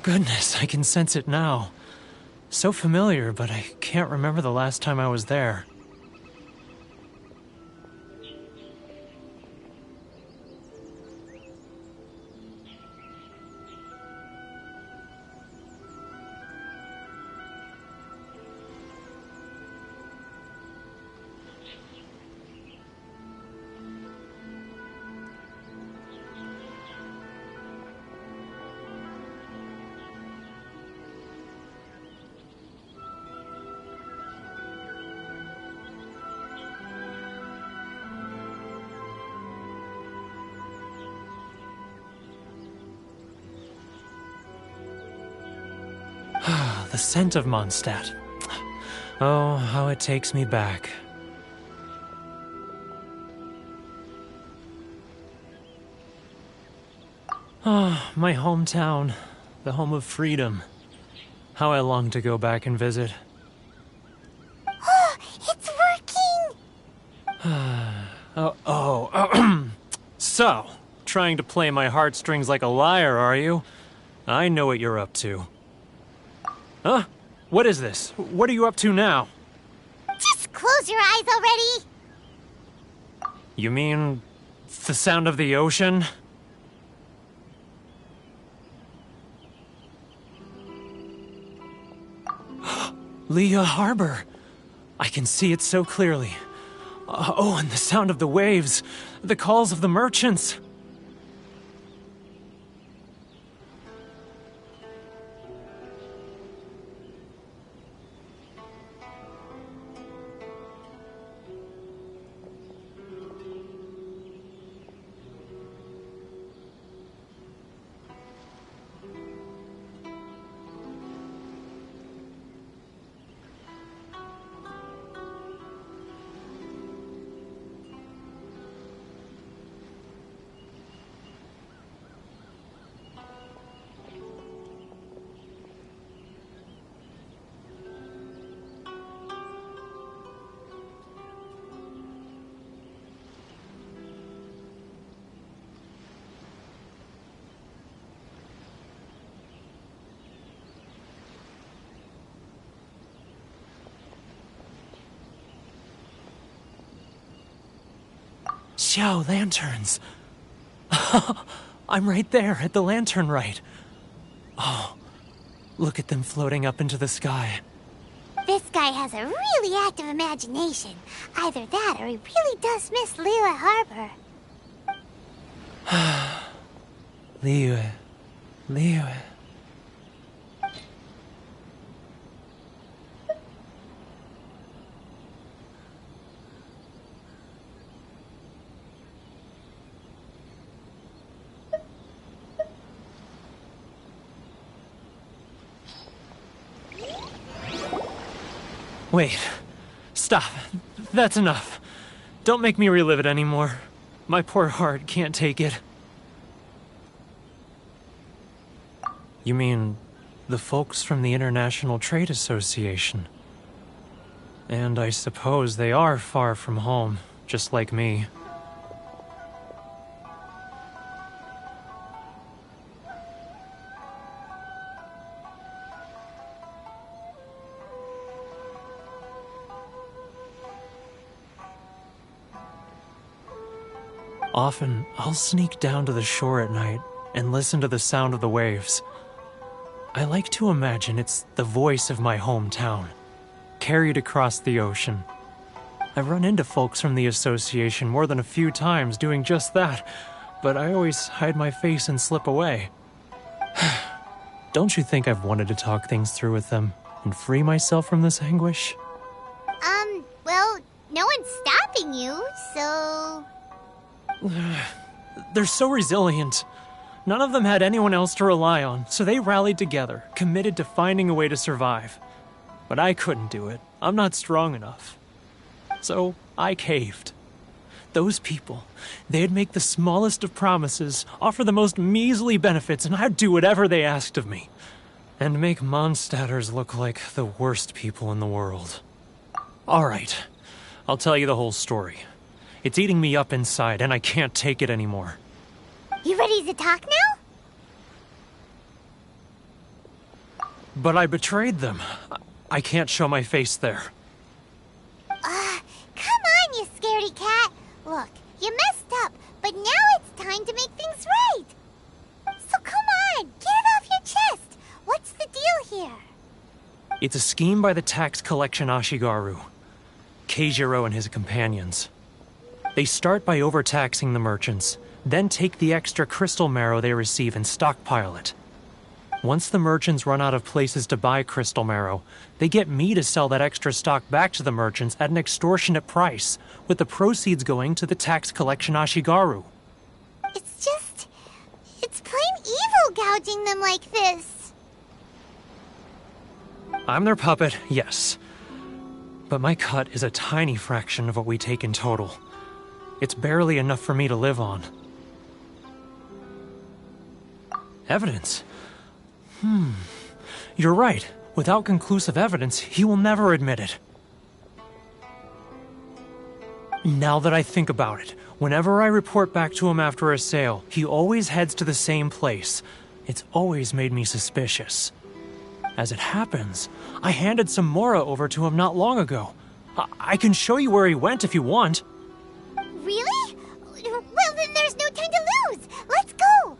Goodness, I can sense it now. So familiar, but I can't remember the last time I was there. The scent of Mondstadt. Oh, how it takes me back. Ah, my hometown. The home of freedom. How I long to go back and visit. It's working! So, trying to play my heartstrings like a liar, are you? I know what you're up to. Huh? What is this? What are you up to now? Just close your eyes already! You mean the sound of the ocean? Leah Harbor. I can see it so clearly. Oh, and the sound of the waves. The calls of the merchants. Xiao lanterns. I'm right there at the lantern right. Oh, look at them floating up into the sky. This guy has a really active imagination. Either that or he really does miss Liyue Harbor. Liyue. Wait. Stop. That's enough. Don't make me relive it anymore. My poor heart can't take it. You mean the folks from the International Trade Association? And I suppose they are far from home, just like me. Often, I'll sneak down to the shore at night and listen to the sound of the waves. I like to imagine it's the voice of my hometown, carried across the ocean. I've run into folks from the association more than a few times doing just that, but I always hide my face and slip away. Don't you think I've wanted to talk things through with them and free myself from this anguish? Well, no one's stopping you, so... They're so resilient. None of them had anyone else to rely on, so they rallied together, committed to finding a way to survive. But I couldn't do it. I'm not strong enough. So I caved. Those people, they'd make the smallest of promises, offer the most measly benefits, and I'd do whatever they asked of me. And make Mondstadters look like the worst people in the world. Alright, I'll tell you the whole story. It's eating me up inside, and I can't take it anymore. You ready to talk now? But I betrayed them. I can't show my face there. Come on, you scaredy cat. Look, you messed up, but now it's time to make things right. So come on, get it off your chest. What's the deal here? It's a scheme by the tax collection Ashigaru, Keijiro and his companions. They start by overtaxing the merchants, then take the extra crystal marrow they receive and stockpile it. Once the merchants run out of places to buy crystal marrow, they get me to sell that extra stock back to the merchants at an extortionate price, with the proceeds going to the tax collection Ashigaru. It's plain evil gouging them like this. I'm their puppet, yes. But my cut is a tiny fraction of what we take in total. It's barely enough for me to live on. Evidence? You're right. Without conclusive evidence, he will never admit it. Now that I think about it, whenever I report back to him after a sale, he always heads to the same place. It's always made me suspicious. As it happens, I handed some Mora over to him not long ago. I can show you where he went if you want. Really? Well, then there's no time to lose. Let's go.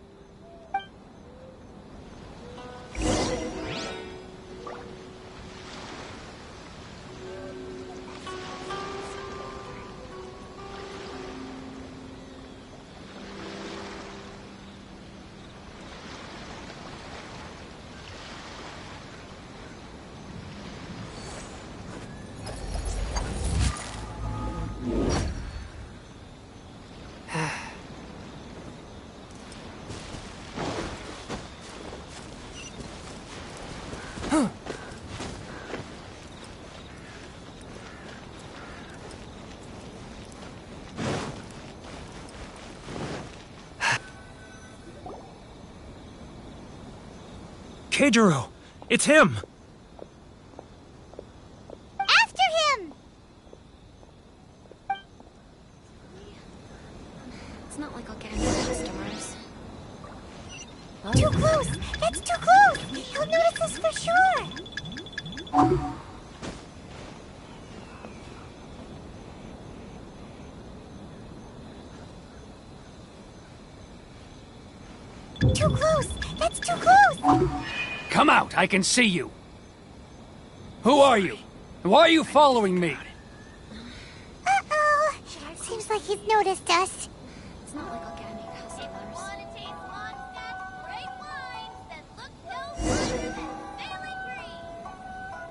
Keijiro! It's him! After him! It's not like I'll get any customers. Too close! That's too close! He'll notice us for sure! It's too close! Come out, I can see you. Who are you? And why are you following me? Uh-oh. Seems like he's noticed us. It's not like I'll get any customers.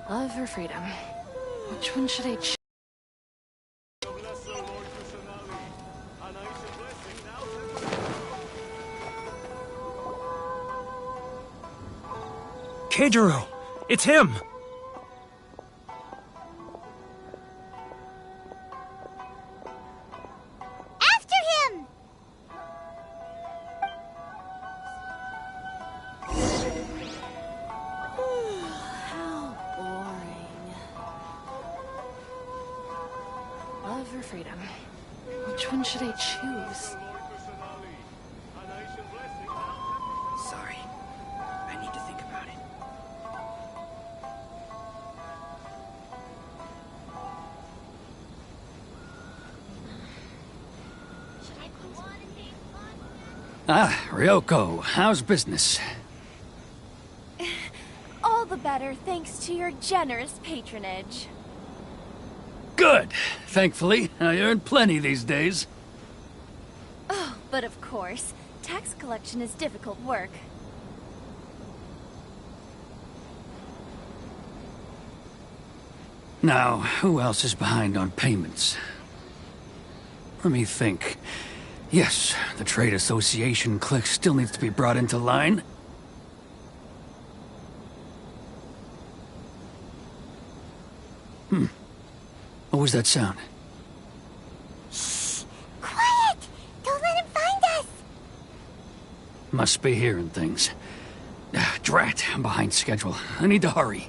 Love or freedom? Which one should I choose? Keijiro! It's him! After him! How boring. Love or freedom? Which one should I choose? Sorry. I need to think about it. Ah, Ryoko, how's business? All the better thanks to your generous patronage. Good. Thankfully, I earn plenty these days. Oh, but of course, tax collection is difficult work. Now, who else is behind on payments? Let me think. Yes, the Trade Association clique still needs to be brought into line. What was that sound? Quiet! Don't let him find us! Must be hearing things. Drat, I'm behind schedule. I need to hurry.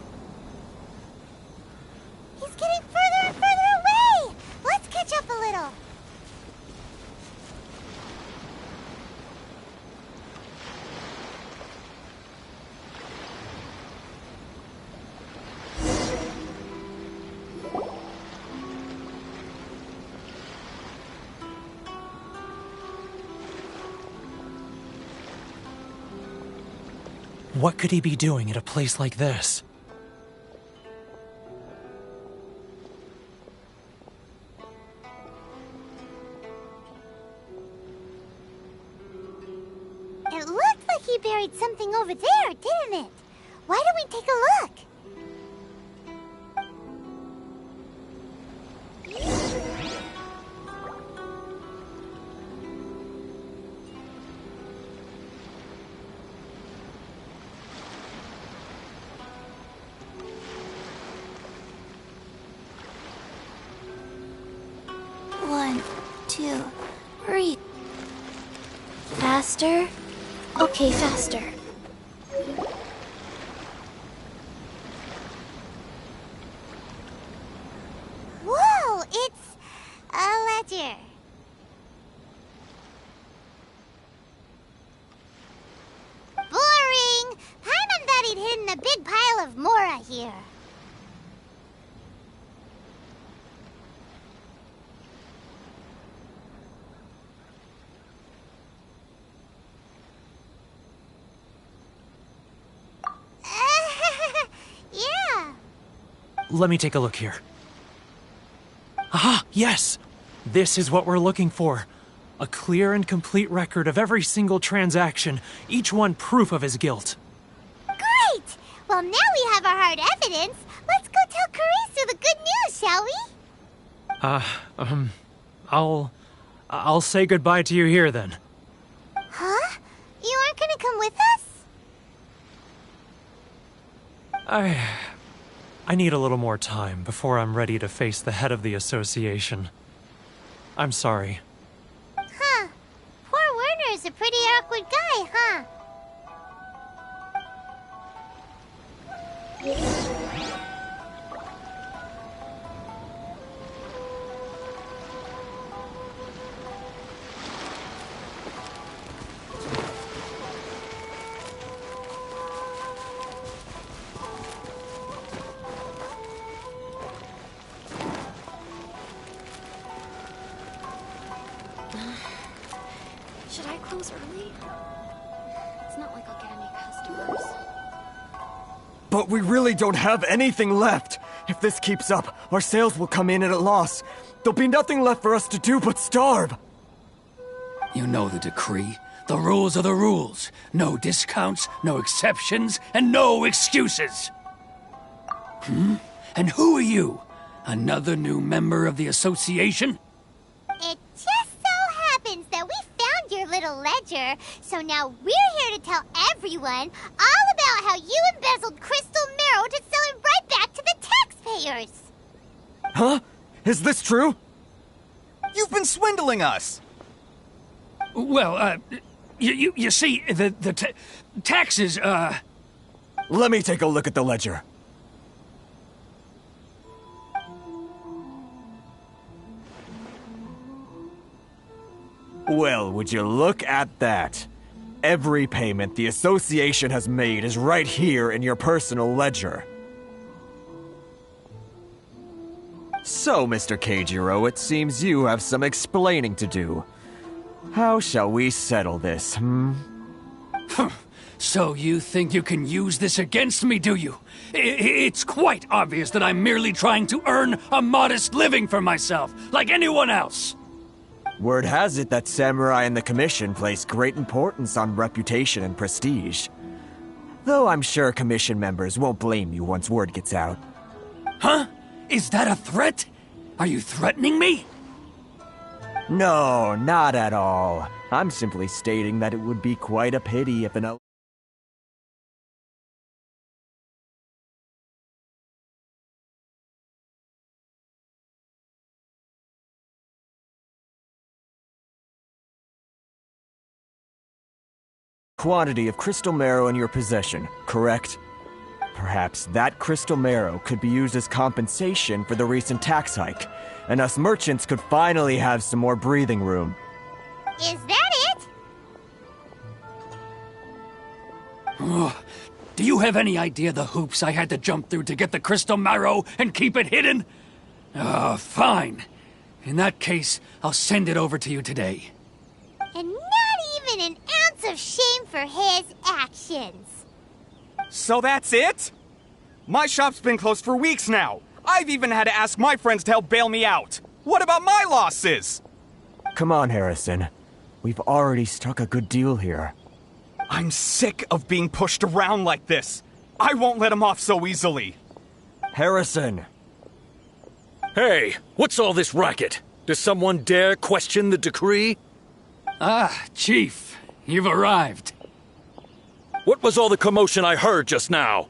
He's getting further and further away! Let's catch up a little. What could he be doing at a place like this? It looked like he buried something over there, didn't it? Why don't we take a look? One, two, three. Faster? Okay, faster. Whoa, it's a ledger. Boring! Paimon thought he'd hidden a big pile of Mora here. Yeah. Let me take a look here. Ah, yes! This is what we're looking for. A clear and complete record of every single transaction, each one proof of his guilt. Great! Well, now we have our hard evidence. Let's go tell Karisu the good news, shall we? I'll say goodbye to you here then. Huh? You aren't gonna come with us? I need a little more time before I'm ready to face the head of the association. I'm sorry. Huh. Poor Werner's a pretty awkward guy, huh? Should I close early? It's not like I'll get any customers. But we really don't have anything left. If this keeps up, our sales will come in at a loss. There'll be nothing left for us to do but starve. You know the decree. The rules are the rules. No discounts, no exceptions, and no excuses. And who are you? Another new member of the association? It just so happens that we found your little ledger, so now we're here to tell everyone all about how you embezzled crystal marrow to sell it right back to the taxpayers. Huh? Is this true? You've been swindling us! Well, you see, the taxes, Let me take a look at the ledger. Well, would you look at that? Every payment the association has made is right here in your personal ledger. So, Mr. Keijiro, it seems you have some explaining to do. How shall we settle this, So you think you can use this against me, do you? It's quite obvious that I'm merely trying to earn a modest living for myself, like anyone else. Word has it that Samurai and the Commission place great importance on reputation and prestige. Though I'm sure Commission members won't blame you once word gets out. Huh? Is that a threat? Are you threatening me? No, not at all. I'm simply stating that it would be quite a pity if an quantity of crystal marrow in your possession, correct? Perhaps that crystal marrow could be used as compensation for the recent tax hike, and us merchants could finally have some more breathing room. Is that it? Do you have any idea the hoops I had to jump through to get the crystal marrow and keep it hidden? Fine. In that case, I'll send it over to you today. And not even an ounce of shame for his actions. So that's it? My shop's been closed for weeks now. I've even had to ask my friends to help bail me out. What about my losses? Come on, Harrison. We've already struck a good deal here. I'm sick of being pushed around like this. I won't let him off so easily. Harrison! Hey, what's all this racket? Does someone dare question the decree? Ah, Chief, you've arrived. What was all the commotion I heard just now?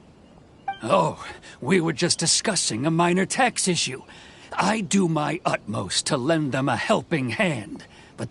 Oh, we were just discussing a minor tax issue. I do my utmost to lend them a helping hand.